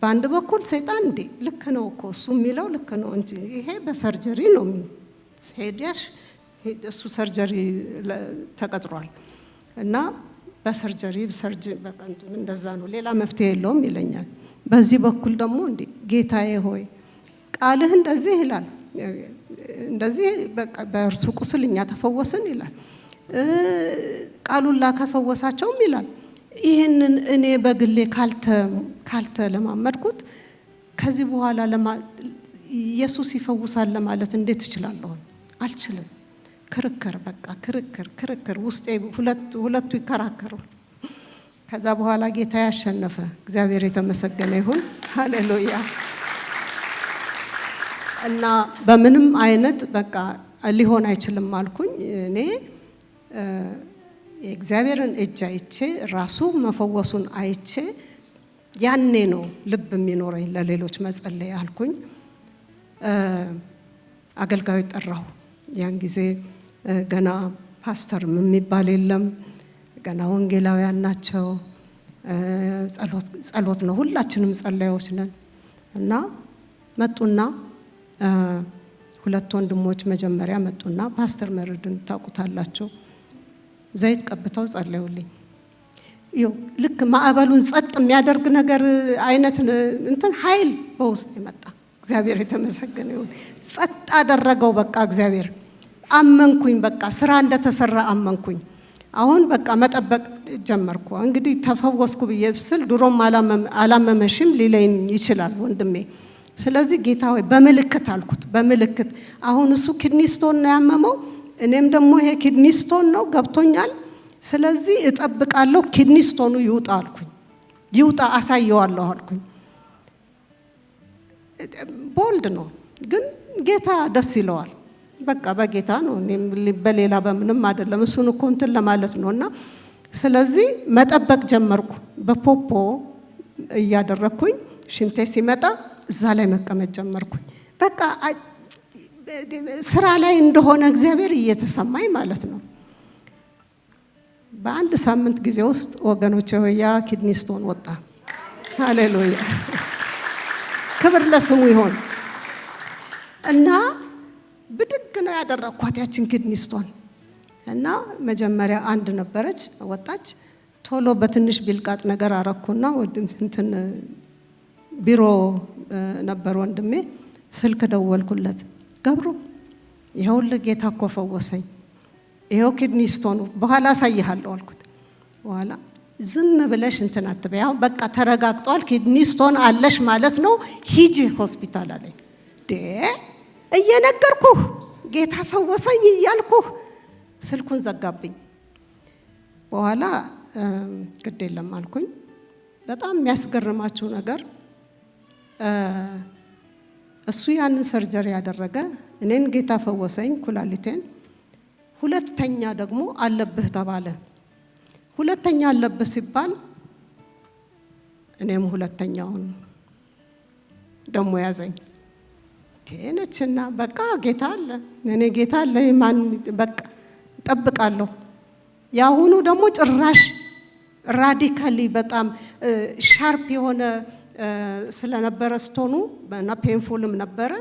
በአንድ በኩል ሰይጣን ልክ ነው እኮ እሱ የሚለው ልክ ነው እንጂ ይሄ በሰርጀሪ ነው ሄደሽ እሱ ሰርጀሪ ተቀጥሯል እና በሰርጀሪ በቃ እንደዛ ነው ሌላ መፍትሄ የለውም ይለኛል። በዚህ በኩል ደግሞ እንዴ ጌታዬ ሆይ ቃልህ እንደዚህ ይላል፣ እንደዚህ በቃ በእርሱ ቁስል እኛ ተፈወስን ይላል፣ ቃሉን ላከፈወሳቸውም ይላል። ይሄንን እኔ በግሌ ካልተለማመድኩት ከዚህ በኋላ ኢየሱስ ይፈውሳል ለማለት እንዴት እችላለሁ? አልችልም። ክርክር በቃ ክርክር ውስጤ ሁለቱ ይከራከሩ። ከዛ በኋላ ጌታ ያሸነፈ። እግዚአብሔር የተመሰገነ ይሁን። ሃሌሉያ። እና በምንም አይነት በቃ ሊሆን አይችልም አልኩኝ። እኔ የእግዚአብሔርን እጅ አይቼ ራሱ መፈወሱን አይቼ ያኔ ነው ልብ የሚኖረኝ ለሌሎች መጸለይ አልኩኝ። አገልጋዩ ጠራው። ያን ጊዜ ገና ፓስተርም የሚባል የለም፣ ገና ወንጌላውያን ናቸው። ጸሎት ነው፣ ሁላችንም ጸላዮች ነን። እና መጡና ሁለት ወንድሞች መጀመሪያ መጡና ፓስተር መርድን ታውቁታላችሁ፣ ዘይት ቀብተው ጸለዩልኝ። ይው ልክ ማዕበሉን ጸጥ የሚያደርግ ነገር አይነት እንትን ኃይል በውስጥ ይመጣ። እግዚአብሔር የተመሰገነ ይሁን። ጸጥ አደረገው። በቃ እግዚአብሔር አመንኩኝ። በቃ ስራ እንደተሰራ አመንኩኝ። አሁን በቃ መጠበቅ ጀመርኩ። እንግዲህ ተፈወስኩ ብዬ ስል ድሮም አላመመሽም ሊለኝ ይችላል ወንድሜ። ስለዚህ ጌታ ሆይ በምልክት አልኩት፣ በምልክት አሁን እሱ ኪድኒ ስቶን ነው ያመመው፣ እኔም ደግሞ ይሄ ኪድኒ ስቶን ነው ገብቶኛል። ስለዚህ እጠብቃለሁ ኪድኒ ስቶኑ ይውጣ አልኩኝ። ይውጣ አሳየዋለሁ አልኩኝ። ቦልድ ነው ግን ጌታ ደስ ይለዋል። በቃ በጌታ ነው፣ እኔም በሌላ በምንም አይደለም። እሱን እኮ እንትን ለማለት ነውና ስለዚህ መጠበቅ ጀመርኩ። በፖፖ እያደረኩኝ ሽንቴ ሲመጣ እዛ ላይ መቀመጥ ጀመርኩኝ። በቃ ስራ ላይ እንደሆነ እግዚአብሔር እየተሰማኝ ማለት ነው። በአንድ ሳምንት ጊዜ ውስጥ ወገኖቼ ሆያ ኪድኒ ስቶን ወጣ። ሃሌሉያ ክብር ለስሙ ይሁን። እና ብድግ ነው ያደረኳት ያችን ኪድኒ ስቶን። እና መጀመሪያ አንድ ነበረች ወጣች። ቶሎ በትንሽ ቢልቃጥ ነገር አረኩና እንትን ቢሮ ነበር ወንድሜ፣ ስልክ ደወልኩለት። ገብሩ ይኸውልህ ጌታ እኮ ፈወሰኝ፣ ይኸው ኪድኒ ስቶኑ በኋላ አሳይሃለሁ አልኩት። በኋላ ዝም ብለሽ እንትን አትበይ፣ አሁን በቃ ተረጋግጧል፣ ኪድኒ ስቶን አለሽ ማለት ነው፣ ሂጂ ሆስፒታል አለኝ። እየነገርኩህ ጌታ ፈወሰኝ እያልኩህ ስልኩን ዘጋብኝ። በኋላ ግድ የለም አልኩኝ። በጣም የሚያስገርማችሁ ነገር እሱ ያንን ሰርጀሪ ያደረገ እኔን ጌታ ፈወሰኝ ኩላሊቴን። ሁለተኛ ደግሞ አለብህ ተባለ። ሁለተኛ አለብህ ሲባል እኔም ሁለተኛውን ደሞ ያዘኝ። ተነችና በቃ ጌታ አለ፣ እኔ ጌታ አለ ማን በቃ ጠብቃለሁ። ያሁኑ ደግሞ ጭራሽ ራዲካሊ በጣም ሻርፕ የሆነ ስለነበረ ስቶኑ እና ፔንፉልም ነበረ።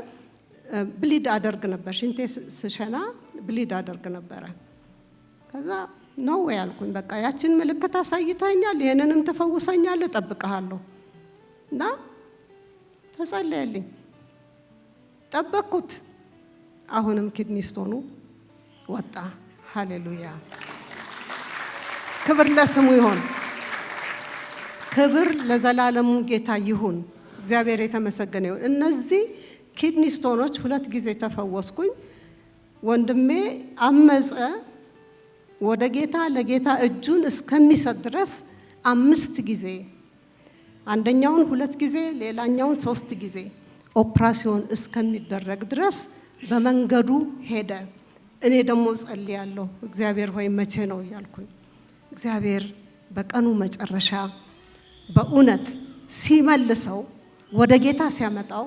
ብሊድ አደርግ ነበር፣ ሽንቴ ስሸና ብሊድ አደርግ ነበረ። ከዛ ነው ያልኩኝ በቃ ያችን ምልክት አሳይተኛል፣ ይሄንንም ተፈውሰኛል፣ እጠብቅሃለሁ። እና ተጸለየልኝ፣ ጠበቅኩት። አሁንም ኪድኒ ስቶኑ ወጣ። ሃሌሉያ ክብር ለስሙ ይሁን። ክብር ለዘላለሙ ጌታ ይሁን። እግዚአብሔር የተመሰገነ ይሁን። እነዚህ ኪድኒ ስቶኖች ሁለት ጊዜ ተፈወስኩኝ። ወንድሜ አመፀ ወደ ጌታ ለጌታ እጁን እስከሚሰጥ ድረስ 5 ጊዜ፣ አንደኛውን 2 ጊዜ፣ ሌላኛውን 3 ጊዜ ኦፕራሲዮን እስከሚደረግ ድረስ በመንገዱ ሄደ። እኔ ደግሞ ጸልያለሁ፣ እግዚአብሔር ሆይ መቼ ነው እያልኩኝ። እግዚአብሔር በቀኑ መጨረሻ በእውነት ሲመልሰው ወደ ጌታ ሲያመጣው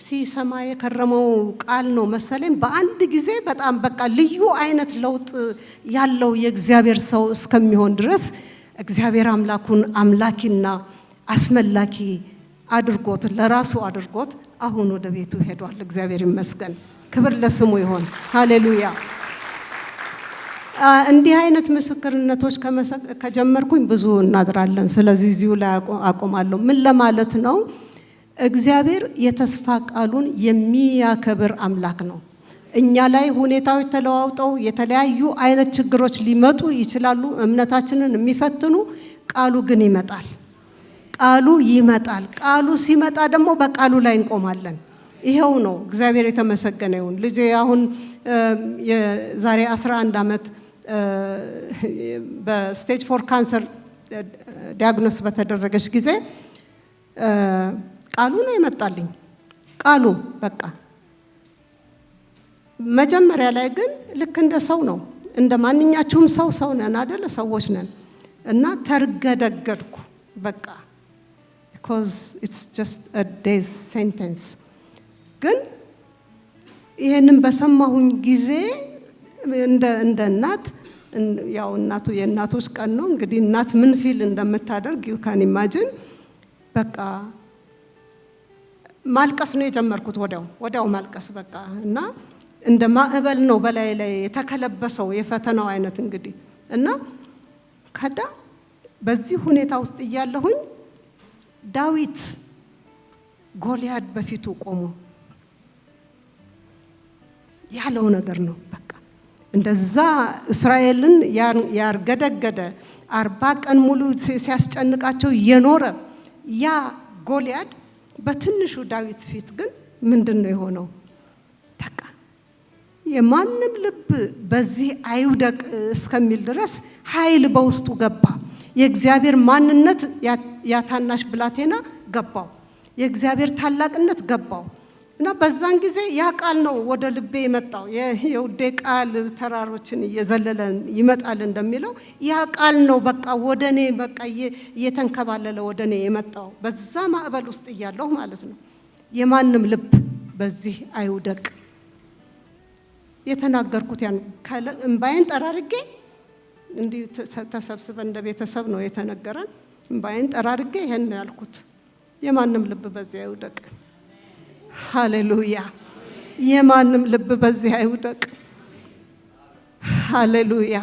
ሲሰማ የከረመው ቃል ነው መሰለኝ። በአንድ ጊዜ በጣም በቃ ልዩ አይነት ለውጥ ያለው የእግዚአብሔር ሰው እስከሚሆን ድረስ እግዚአብሔር አምላኩን አምላኪና አስመላኪ አድርጎት ለራሱ አድርጎት አሁን ወደ ቤቱ ሄዷል። እግዚአብሔር ይመስገን። ክብር ለስሙ ይሁን። ሃሌሉያ እንዲህ አይነት ምስክርነቶች ከጀመርኩኝ ብዙ እናድራለን። ስለዚህ እዚሁ ላይ አቆማለሁ። ምን ለማለት ነው? እግዚአብሔር የተስፋ ቃሉን የሚያከብር አምላክ ነው። እኛ ላይ ሁኔታዎች ተለዋውጠው የተለያዩ አይነት ችግሮች ሊመጡ ይችላሉ፣ እምነታችንን የሚፈትኑ። ቃሉ ግን ይመጣል። ቃሉ ይመጣል። ቃሉ ሲመጣ ደግሞ በቃሉ ላይ እንቆማለን። ይሄው ነው። እግዚአብሔር የተመሰገነ ይሁን። ልጄ አሁን የዛሬ 11 ዓመት በስቴጅ 4 ካንሰር ዲያግኖስ በተደረገች ጊዜ ቃሉ ነው የመጣልኝ። ቃሉ በቃ መጀመሪያ ላይ ግን ልክ እንደ ሰው ነው፣ እንደ ማንኛችሁም ሰው ነን አይደል? ሰዎች ነን። እና ተርገደገድኩ በቃ because it's just a day's sentence። ግን ይሄንን በሰማሁኝ ጊዜ እንደ እናት ያው እናቱ የእናቶች ቀን ነው እንግዲህ እናት ምን ፊል እንደምታደርግ you can imagine። በቃ ማልቀስ ነው የጀመርኩት። ወዲያው ማልቀስ በቃ እና እንደ ማዕበል ነው በላይ ላይ የተከለበሰው የፈተናው አይነት እንግዲህ እና ከዳ በዚህ ሁኔታ ውስጥ እያለሁኝ ዳዊት ጎልያድ በፊቱ ቆሞ ያለው ነገር ነው። በቃ እንደዛ እስራኤልን ያርገደገደ 40 ቀን ሙሉ ሲያስጨንቃቸው የኖረ ያ ጎልያድ በትንሹ ዳዊት ፊት ግን ምንድነው የሆነው? በቃ የማንም ልብ በዚህ አይውደቅ እስከሚል ድረስ ኃይል በውስጡ ገባ። የእግዚአብሔር ማንነት ያታናሽ ብላቴና ገባው። የእግዚአብሔር ታላቅነት ገባው። እና በዛን ጊዜ ያ ቃል ነው ወደ ልቤ የመጣው። የውዴ ቃል ተራሮችን እየዘለለ ይመጣል እንደሚለው ያ ቃል ነው በቃ ወደኔ በቃ እየተንከባለለ ወደኔ የመጣው በዛ ማዕበል ውስጥ እያለሁ ማለት ነው። የማንም ልብ በዚህ አይውደቅ የተናገርኩት ያን እንባይን ጠራርጌ እንዲህ ተሰብስበን እንደ ቤተሰብ ነው የተነገረን። እንባይን ጠራርጌ ይሄን ነው ያልኩት። የማንም ልብ በዚህ አይውደቅ። ሃሌሉያ! የማንም ልብ በዚህ አይውደቅ። ሃሌሉያ!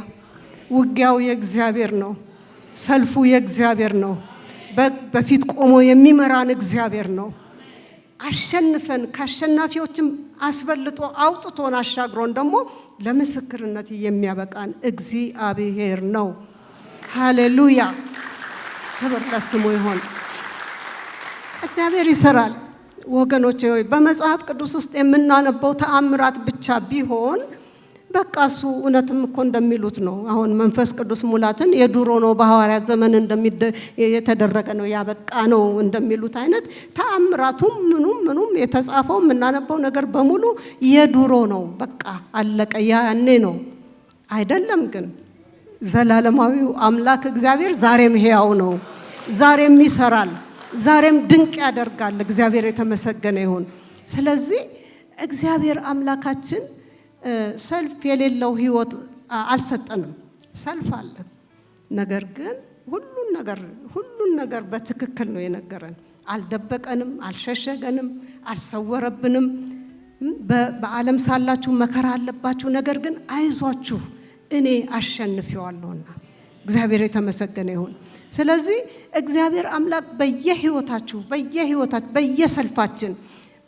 ውጊያው የእግዚአብሔር ነው። ሰልፉ የእግዚአብሔር ነው። በፊት ቆሞ የሚመራን እግዚአብሔር ነው። አሸንፈን ከአሸናፊዎችም አስበልጦ አውጥቶን አሻግሮን ደግሞ ለምስክርነት የሚያበቃን እግዚአብሔር ነው። ሃሌሉያ! ክብር ለስሙ ይሁን። እግዚአብሔር ይሰራል። ወገኖቼ ሆይ በመጽሐፍ ቅዱስ ውስጥ የምናነበው ተአምራት ብቻ ቢሆን በቃ እሱ እውነትም እኮ እንደሚሉት ነው። አሁን መንፈስ ቅዱስ ሙላትን የድሮ ነው በሐዋርያት ዘመን የተደረገ ነው ያበቃ ነው እንደሚሉት አይነት ተአምራቱም ምኑም የተጻፈው የምናነበው ነገር በሙሉ የድሮ ነው። በቃ አለቀ፣ ያኔ ነው አይደለም። ግን ዘላለማዊው አምላክ እግዚአብሔር ዛሬም ሕያው ነው፣ ዛሬም ይሰራል፣ ዛሬም ድንቅ ያደርጋል። እግዚአብሔር የተመሰገነ ይሁን። ስለዚህ እግዚአብሔር አምላካችን ሰልፍ የሌለው ህይወት አልሰጠንም። ሰልፍ አለ፣ ነገር ግን ሁሉን ነገር በትክክል ነው የነገረን። አልደበቀንም፣ አልሸሸገንም፣ አልሰወረብንም። በዓለም ሳላችሁ መከራ አለባችሁ፣ ነገር ግን አይዟችሁ እኔ አሸንፌዋለሁና እግዚአብሔር የተመሰገነ ይሁን። ስለዚህ እግዚአብሔር አምላክ በየህይወታችሁ በየሰልፋችን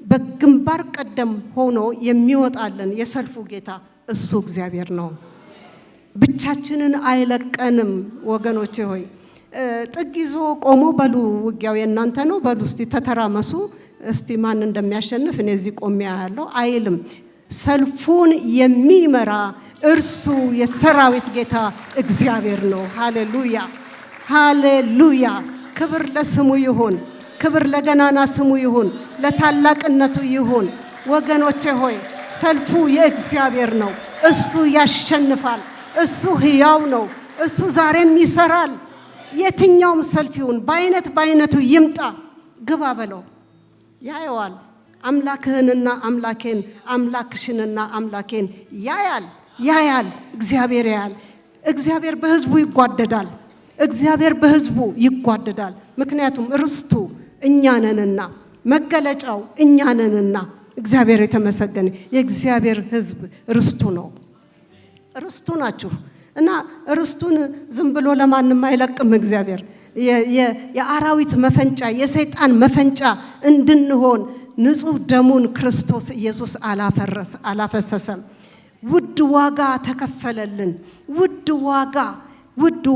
በግንባር ቀደም ሆኖ የሚወጣልን የሰልፉ ጌታ እሱ እግዚአብሔር ነው። ብቻችንን አይለቀንም። ወገኖቼ ሆይ ጥግ ይዞ ቆሞ በሉ ውጊያው የእናንተ ነው በሉ እስቲ ተተራመሱ እስቲ ማን እንደሚያሸንፍ እኔ እዚህ ቆሜ ያለው አይልም። ሰልፉን የሚመራ እርሱ የሰራዊት ጌታ እግዚአብሔር ነው። ሃሌሉያ ሃሌሉያ! ክብር ለስሙ ይሁን። ክብር ለገናና ስሙ ይሁን፣ ለታላቅነቱ ይሁን። ወገኖቼ ሆይ ሰልፉ የእግዚአብሔር ነው። እሱ ያሸንፋል። እሱ ሕያው ነው። እሱ ዛሬም ይሰራል። የትኛውም ሰልፍ ይሁን በአይነቱ ይምጣ፣ ግባ በለው፣ ያየዋል። አምላክህንና አምላኬን አምላክሽንና አምላኬን ያያል። እግዚአብሔር ያያል። እግዚአብሔር በሕዝቡ ይጓደዳል። ምክንያቱም ርስቱ እኛ ነንና መገለጫው እኛ ነንና እግዚአብሔር የተመሰገነ። የእግዚአብሔር ሕዝብ ርስቱ ነው። ርስቱ ናችሁ። እና ርስቱን ዝም ብሎ ለማንም አይለቅም እግዚአብሔር። የአራዊት መፈንጫ የሰይጣን መፈንጫ እንድንሆን ንጹህ ደሙን ክርስቶስ ኢየሱስ አላፈሰሰም። ውድ ዋጋ ተከፈለልን። ውድ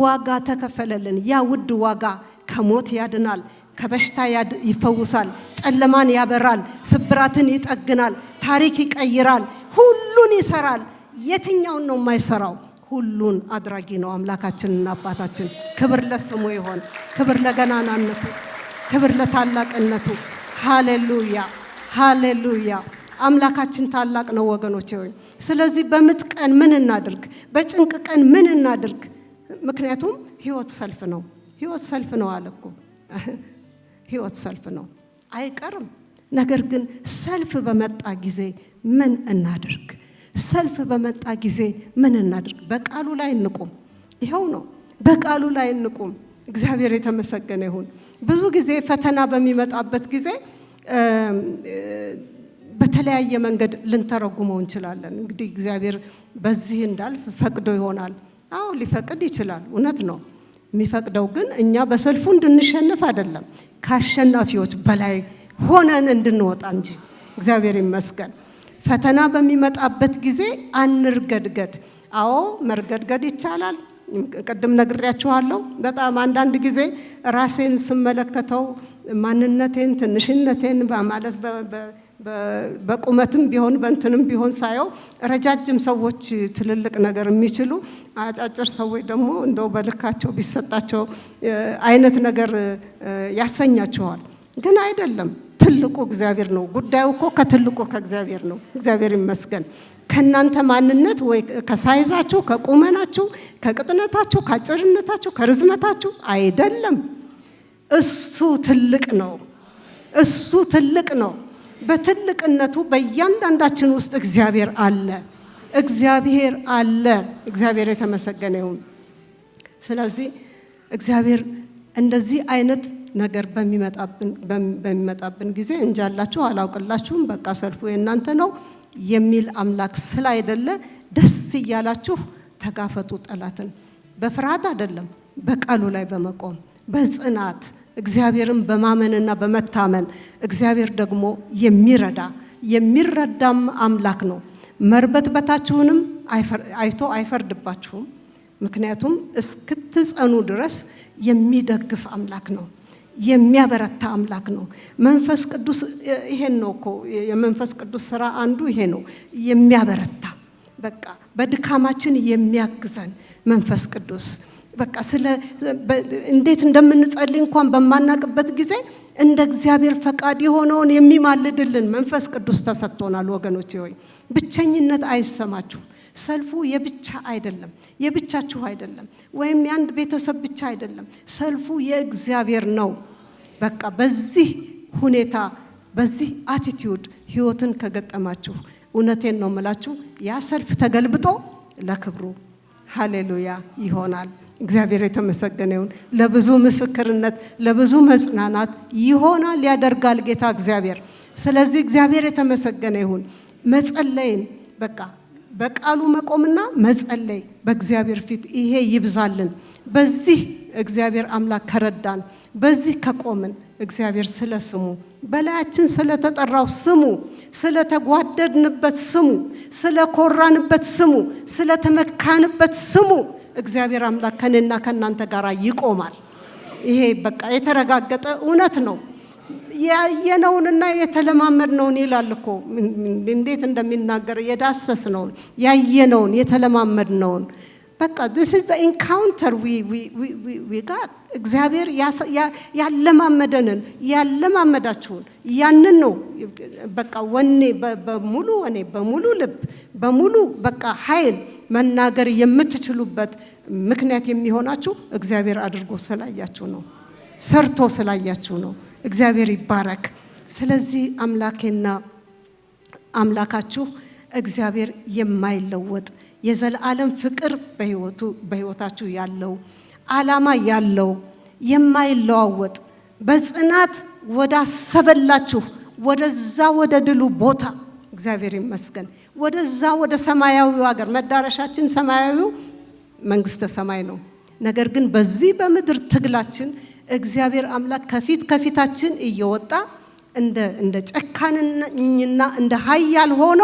ዋጋ ተከፈለልን። ያ ውድ ዋጋ ከሞት ያድናል፣ ከበሽታ ይፈውሳል፣ ጨለማን ያበራል፣ ስብራትን ይጠግናል፣ ታሪክ ይቀይራል፣ ሁሉን ይሰራል። የትኛውን ነው የማይሰራው? ሁሉን አድራጊ ነው አምላካችንና አባታችን። ክብር ለስሙ ይሆን። ክብር ለገናናነቱ፣ ክብር ለታላቅነቱ። ሃሌሉያ ሃሌሉያ። አምላካችን ታላቅ ነው ወገኖቼ ሆይ። ስለዚህ በምጥ ቀን ምን እናድርግ? በጭንቅ ቀን ምን እናድርግ? ምክንያቱም ህይወት ሰልፍ ነው። ህይወት ሰልፍ ነው አለ እኮ። ህይወት ሰልፍ ነው አይቀርም። ነገር ግን ሰልፍ በመጣ ጊዜ ምን እናድርግ? ሰልፍ በመጣ ጊዜ ምን እናድርግ? በቃሉ ላይ እንቁም። ይኸው ነው፣ በቃሉ ላይ እንቁም። እግዚአብሔር የተመሰገነ ይሁን። ብዙ ጊዜ ፈተና በሚመጣበት ጊዜ በተለያየ መንገድ ልንተረጉመው እንችላለን። እንግዲህ እግዚአብሔር በዚህ እንዳልፍ ፈቅዶ ይሆናል። አዎ ሊፈቅድ ይችላል፣ እውነት ነው። የሚፈቅደው ግን እኛ በሰልፉ እንድንሸነፍ አይደለም፣ ከአሸናፊዎች በላይ ሆነን እንድንወጣ እንጂ። እግዚአብሔር ይመስገን። ፈተና በሚመጣበት ጊዜ አንርገድገድ። አዎ መርገድገድ ይቻላል። ቅድም ነግሬያችኋለሁ። በጣም አንዳንድ ጊዜ ራሴን ስመለከተው ማንነቴን፣ ትንሽነቴን ማለት በቁመትም ቢሆን በእንትንም ቢሆን ሳየው ረጃጅም ሰዎች ትልልቅ ነገር የሚችሉ፣ አጫጭር ሰዎች ደግሞ እንደው በልካቸው ቢሰጣቸው አይነት ነገር ያሰኛቸዋል። ግን አይደለም። ትልቁ እግዚአብሔር ነው። ጉዳዩ እኮ ከትልቁ ከእግዚአብሔር ነው። እግዚአብሔር ይመስገን። ከናንተ ማንነት ወይ ከሳይዛችሁ፣ ከቁመናችሁ፣ ከቅጥነታችሁ፣ ከአጭርነታችሁ፣ ከርዝመታችሁ አይደለም። እሱ ትልቅ ነው። እሱ ትልቅ ነው። በትልቅነቱ በእያንዳንዳችን ውስጥ እግዚአብሔር አለ። እግዚአብሔር አለ። እግዚአብሔር የተመሰገነ ይሁን። ስለዚህ እግዚአብሔር እንደዚህ አይነት ነገር በሚመጣብን ጊዜ እንጃላችሁ አላውቅላችሁም፣ በቃ ሰልፉ የእናንተ ነው የሚል አምላክ ስላይደለ ደስ እያላችሁ ተጋፈጡ ጠላትን። በፍርሃት አይደለም፣ በቃሉ ላይ በመቆም በጽናት እግዚአብሔርን በማመንና በመታመን። እግዚአብሔር ደግሞ የሚረዳም አምላክ ነው። መርበትበታችሁንም አይቶ አይፈርድባችሁም። ምክንያቱም እስክትጸኑ ድረስ የሚደግፍ አምላክ ነው፣ የሚያበረታ አምላክ ነው። መንፈስ ቅዱስ ይሄን ነው እኮ የመንፈስ ቅዱስ ስራ አንዱ ይሄ ነው፣ የሚያበረታ በቃ በድካማችን የሚያግዘን መንፈስ ቅዱስ። በቃ እንዴት እንደምንጸልይ እንኳን በማናቅበት ጊዜ እንደ እግዚአብሔር ፈቃድ የሆነውን የሚማልድልን መንፈስ ቅዱስ ተሰጥቶናል። ወገኖቼ ሆይ ብቸኝነት አይሰማችሁ። ሰልፉ የብቻ አይደለም፣ የብቻችሁ አይደለም፣ ወይም የአንድ ቤተሰብ ብቻ አይደለም። ሰልፉ የእግዚአብሔር ነው። በቃ በዚህ ሁኔታ በዚህ አቲቲዩድ ህይወትን ከገጠማችሁ እውነቴን ነው የምላችሁ ያ ሰልፍ ተገልብጦ ለክብሩ ሃሌሉያ ይሆናል። እግዚአብሔር የተመሰገነ ይሁን። ለብዙ ምስክርነት ለብዙ መጽናናት ይሆናል፣ ያደርጋል ጌታ እግዚአብሔር። ስለዚህ እግዚአብሔር የተመሰገነ ይሁን። መጸለይን በቃ በቃሉ መቆምና መጸለይ በእግዚአብሔር ፊት ይሄ ይብዛልን። በዚህ እግዚአብሔር አምላክ ከረዳን፣ በዚህ ከቆምን እግዚአብሔር ስለ ስሙ በላያችን ስለተጠራው ስሙ፣ ስለተጓደድንበት ስሙ፣ ስለኮራንበት ስሙ፣ ስለተመካንበት ስሙ እግዚአብሔር አምላክ ከነና ከናንተ ጋር ይቆማል። ይሄ በቃ የተረጋገጠ እውነት ነው። ያየነውንና የተለማመድነውን ይላል እኮ እንዴት እንደሚናገር የዳሰስነውን ያየነውን የተለማመድነውን በቃ this is the encounter we got። እግዚአብሔር ያለማመደንን ያለማመዳችሁን ያንን ነው በቃ ወኔ በሙሉ ልብ በሙሉ በቃ ኃይል መናገር የምትችሉበት ምክንያት የሚሆናችሁ እግዚአብሔር አድርጎ ስላያችሁ ነው፣ ሰርቶ ስላያችሁ ነው። እግዚአብሔር ይባረክ። ስለዚህ አምላኬና አምላካችሁ እግዚአብሔር የማይለወጥ የዘላለም ፍቅር በህይወታችሁ ያለው ዓላማ ያለው የማይለዋወጥ በጽናት ወዳሰበላችሁ ወደዛ ወደ ድሉ ቦታ እግዚአብሔር ይመስገን ወደዛ ወደ ሰማያዊው ሀገር መዳረሻችን ሰማያዊው መንግስተ ሰማይ ነው። ነገር ግን በዚህ በምድር ትግላችን እግዚአብሔር አምላክ ከፊታችን እየወጣ እንደ ጨካኝና እንደ ኃያል ሆኖ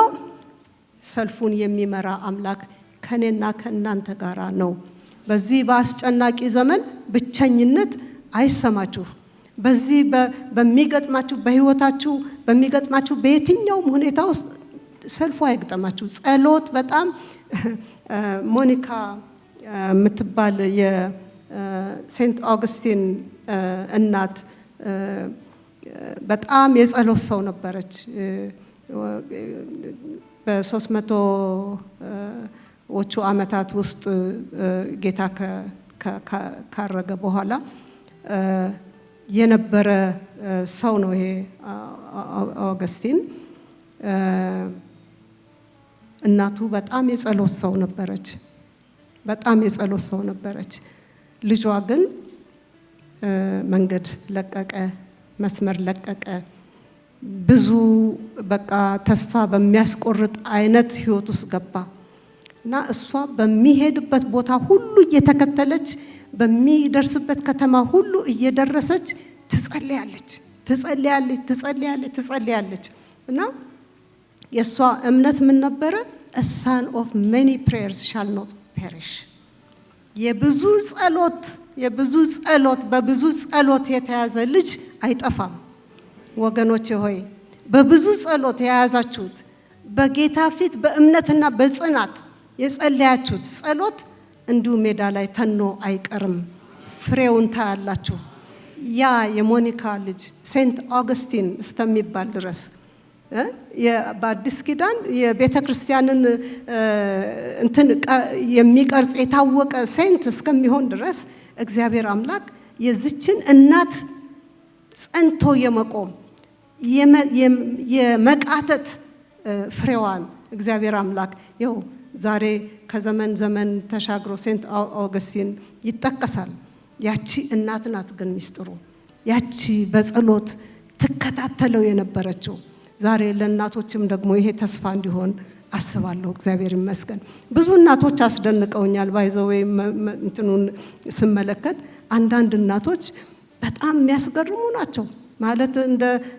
ሰልፉን የሚመራ አምላክ ከኔና ከእናንተ ጋራ ነው። በዚህ በአስጨናቂ ዘመን ብቸኝነት አይሰማችሁ። በዚህ በሚገጥማችሁ በህይወታችሁ በሚገጥማችሁ በየትኛውም ሁኔታ ውስጥ ሰልፉ አይገጥማችሁ። ጸሎት በጣም ሞኒካ የምትባል የሴንት ኦገስቲን እናት በጣም የጸሎት ሰው ነበረች። በ300ዎቹ ዓመታት ውስጥ ጌታ ካረገ በኋላ የነበረ ሰው ነው ይሄ ኦገስቲን። እናቱ በጣም የጸሎት ሰው ነበረች። በጣም የጸሎት ሰው ነበረች። ልጇ ግን መንገድ ለቀቀ፣ መስመር ለቀቀ። ብዙ በቃ ተስፋ በሚያስቆርጥ አይነት ህይወት ውስጥ ገባ እና እሷ በሚሄድበት ቦታ ሁሉ እየተከተለች በሚደርስበት ከተማ ሁሉ እየደረሰች ትጸልያለች እና የሷ እምነት ምን ነበረ? a son of many prayers shall not perish። የብዙ ጸሎት በብዙ ጸሎት የተያዘ ልጅ አይጠፋም። ወገኖቼ ሆይ በብዙ ጸሎት የያዛችሁት በጌታ ፊት በእምነትና በጽናት የጸለያችሁት ጸሎት እንዲሁ ሜዳ ላይ ተኖ አይቀርም፣ ፍሬውን ታያላችሁ። ያ የሞኒካ ልጅ ሴንት ኦገስቲን እስከሚባል ድረስ በአዲስ ኪዳን የቤተ ክርስቲያንን እንትን የሚቀርጽ የታወቀ ሴንት እስከሚሆን ድረስ እግዚአብሔር አምላክ የዚችን እናት ጸንቶ የመቆም የመቃተት ፍሬዋን እግዚአብሔር አምላክ ይኸው ዛሬ ከዘመን ዘመን ተሻግሮ ሴንት ኦገስቲን ይጠቀሳል። ያቺ እናት ናት ግን ሚስጥሩ፣ ያቺ በጸሎት ትከታተለው የነበረችው። ዛሬ ለእናቶችም ደግሞ ይሄ ተስፋ እንዲሆን አስባለሁ። እግዚአብሔር ይመስገን። ብዙ እናቶች አስደንቀውኛል። ባይዘው እንትኑን ስመለከት አንዳንድ እናቶች በጣም የሚያስገርሙ ናቸው። ማለት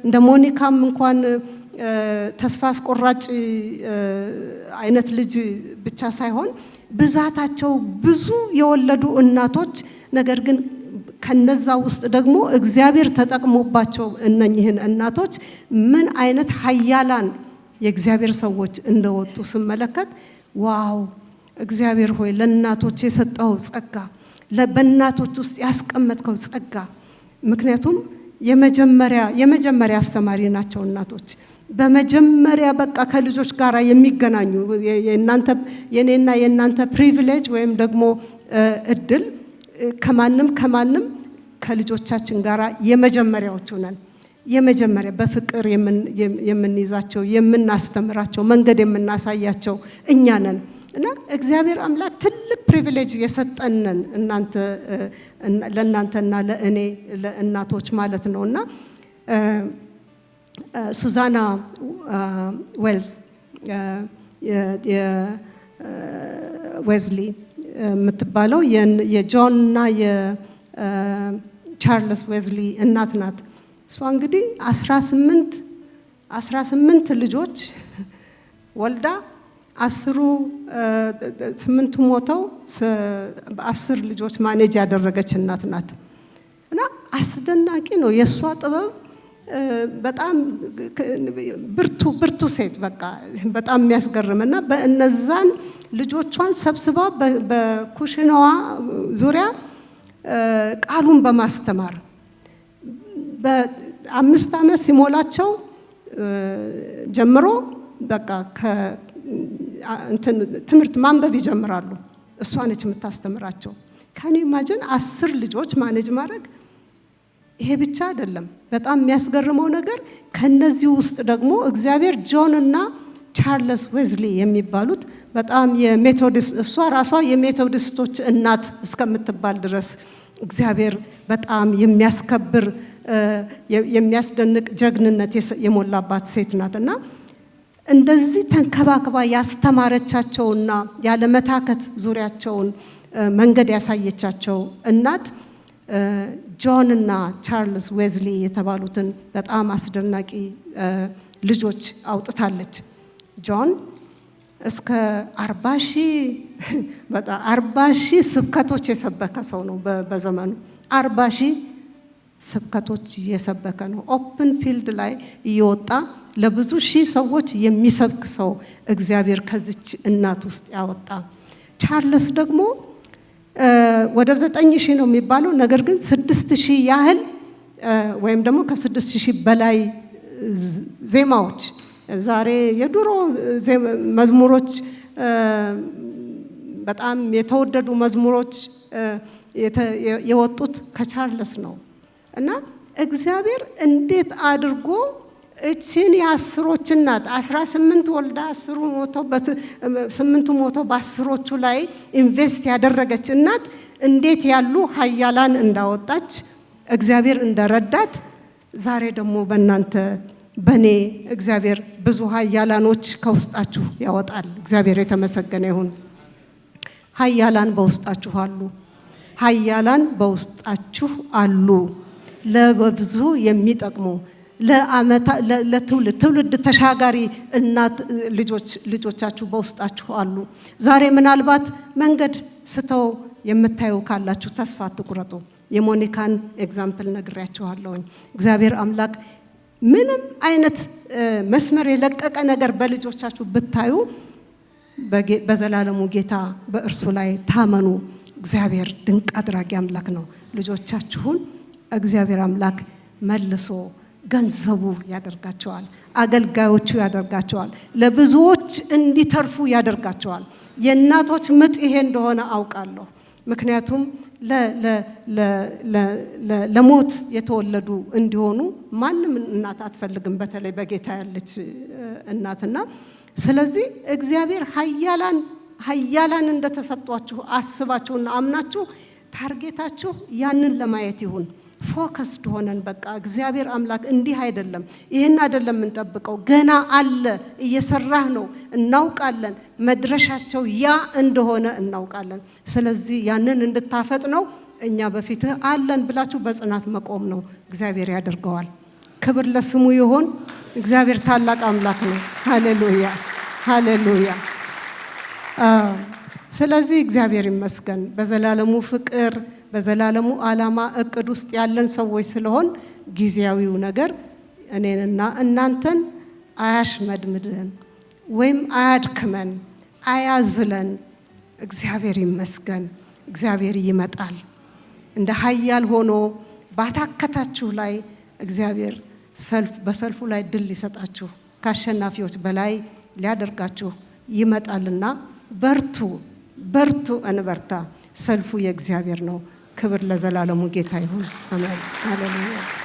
እንደ ሞኒካም እንኳን ተስፋ አስቆራጭ አይነት ልጅ ብቻ ሳይሆን ብዛታቸው ብዙ የወለዱ እናቶች፣ ነገር ግን ከነዛ ውስጥ ደግሞ እግዚአብሔር ተጠቅሞባቸው እነኚህን እናቶች ምን አይነት ኃያላን የእግዚአብሔር ሰዎች እንደወጡ ስመለከት ዋው! እግዚአብሔር ሆይ ለእናቶች የሰጠው ጸጋ፣ በእናቶች ውስጥ ያስቀመጥከው ጸጋ። ምክንያቱም የመጀመሪያ አስተማሪ ናቸው እናቶች። በመጀመሪያ በቃ ከልጆች ጋር የሚገናኙ የኔና የእናንተ ፕሪቪሌጅ ወይም ደግሞ እድል ከማንም ከልጆቻችን ጋር የመጀመሪያዎቹ ነን። የመጀመሪያ በፍቅር የምንይዛቸው የምናስተምራቸው መንገድ የምናሳያቸው እኛ ነን እና እግዚአብሔር አምላክ ትልቅ ፕሪቪሌጅ የሰጠነን ለእናንተና ለእኔ ለእናቶች ማለት ነውና ሱዛና ዌልስ ዌዝሊ የምትባለው የጆንና የቻርልስ ዌዝሊ እናት ናት። እሷ እንግዲህ 18 ልጆች ወልዳ 8ቱ ሞተው 10 ልጆች ማኔጅ ያደረገች እናት ናት እና አስደናቂ ነው የሷ ጥበብ። በጣም ብርቱ ሴት በቃ በጣም የሚያስገርምና በእነዛን ልጆቿን ሰብስባ በኩሽናዋ ዙሪያ ቃሉን በማስተማር በ5 ዓመት ሲሞላቸው ጀምሮ በቃ ትምህርት ማንበብ ይጀምራሉ። እሷ ነች የምታስተምራቸው። ከኔ ማጀን 10 ልጆች ማኔጅ ማድረግ ይሄ ብቻ አይደለም። በጣም የሚያስገርመው ነገር ከነዚህ ውስጥ ደግሞ እግዚአብሔር ጆን እና ቻርልስ ዌዝሊ የሚባሉት በጣም የሜቶዲስት እሷ ራሷ የሜቶዲስቶች እናት እስከምትባል ድረስ እግዚአብሔር በጣም የሚያስከብር የሚያስደንቅ ጀግንነት የሞላባት ሴት ናትና እንደዚህ ተንከባክባ ያስተማረቻቸውና ያለ መታከት ዙሪያቸውን መንገድ ያሳየቻቸው እናት ጆን እና ቻርልስ ዌዝሊ የተባሉትን በጣም አስደናቂ ልጆች አውጥታለች። ጆን እስከ 40,000 ስብከቶች የሰበከ ሰው ነው። በዘመኑ 40,000 ስብከቶች እየሰበከ ነው። ኦፕን ፊልድ ላይ እየወጣ ለብዙ ሺህ ሰዎች የሚሰብክ ሰው እግዚአብሔር ከዚች እናት ውስጥ ያወጣ። ቻርልስ ደግሞ ወደ 9,000 ነው የሚባለው፣ ነገር ግን 6,000 ያህል ወይም ደግሞ ከ6,000 በላይ ዜማዎች፣ ዛሬ የድሮ መዝሙሮች፣ በጣም የተወደዱ መዝሙሮች የወጡት ከቻርልስ ነው። እና እግዚአብሔር እንዴት አድርጎ እቺን የ10ሮች እናት 18 ወልዳ 10ሩ ሞቶ 8ቱ ሞቶ በ10ሮቹ ላይ ኢንቨስት ያደረገች እናት እንዴት ያሉ ኃያላን እንዳወጣች እግዚአብሔር እንደረዳት ዛሬ ደግሞ በእናንተ በኔ እግዚአብሔር ብዙ ኃያላኖች ከውስጣችሁ ያወጣል። እግዚአብሔር የተመሰገነ ይሁን። ኃያላን በውስጣችሁ አሉ። ኃያላን በውስጣችሁ አሉ። ለብዙ የሚጠቅሙ ለትውልድ ተሻጋሪ እናት ልጆቻችሁ በውስጣችሁ አሉ። ዛሬ ምናልባት መንገድ ስተው የምታዩ ካላችሁ ተስፋ አትቁረጡ። የሞኒካን ኤግዛምፕል ነግሬያችኋለሁኝ። እግዚአብሔር አምላክ ምንም አይነት መስመር የለቀቀ ነገር በልጆቻችሁ ብታዩ በዘላለሙ ጌታ በእርሱ ላይ ታመኑ። እግዚአብሔር ድንቅ አድራጊ አምላክ ነው። ልጆቻችሁን እግዚአብሔር አምላክ መልሶ ገንዘቡ ያደርጋቸዋል፣ አገልጋዮቹ ያደርጋቸዋል፣ ለብዙዎች እንዲተርፉ ያደርጋቸዋል። የእናቶች ምጥ ይሄ እንደሆነ አውቃለሁ። ምክንያቱም ለሞት የተወለዱ እንዲሆኑ ማንም እናት አትፈልግም፣ በተለይ በጌታ ያለች እናትና ስለዚህ እግዚአብሔር ኃያላን እንደተሰጧችሁ አስባችሁና አምናችሁ ታርጌታችሁ ያንን ለማየት ይሁን። ፎከስድ ሆነን በቃ እግዚአብሔር አምላክ እንዲህ አይደለም፣ ይሄን አይደለም እንጠብቀው፣ ገና አለ፣ እየሰራህ ነው፣ እናውቃለን፣ መድረሻቸው ያ እንደሆነ እናውቃለን። ስለዚህ ያንን እንድታፈጥነው እኛ በፊትህ አለን ብላችሁ በጽናት መቆም ነው። እግዚአብሔር ያደርገዋል። ክብር ለስሙ ይሁን። እግዚአብሔር ታላቅ አምላክ ነው። ሃሌሉያ ሃሌሉያ። ስለዚህ እግዚአብሔር ይመስገን በዘላለሙ ፍቅር በዘላለሙ ዓላማ እቅድ ውስጥ ያለን ሰዎች ስለሆን ጊዜያዊው ነገር እኔንና እናንተን አያሽመድምድን ወይም አያድክመን አያዝለን። እግዚአብሔር ይመስገን። እግዚአብሔር ይመጣል እንደ ኃያል ሆኖ ባታከታችሁ ላይ እግዚአብሔር በሰልፉ ላይ ድል ሊሰጣችሁ ከአሸናፊዎች በላይ ሊያደርጋችሁ ይመጣልና በርቱ እንበርታ። ሰልፉ የእግዚአብሔር ነው። ክብር ለዘላለሙ ጌታ ይሁን። አሜን። ሃሌሉያ።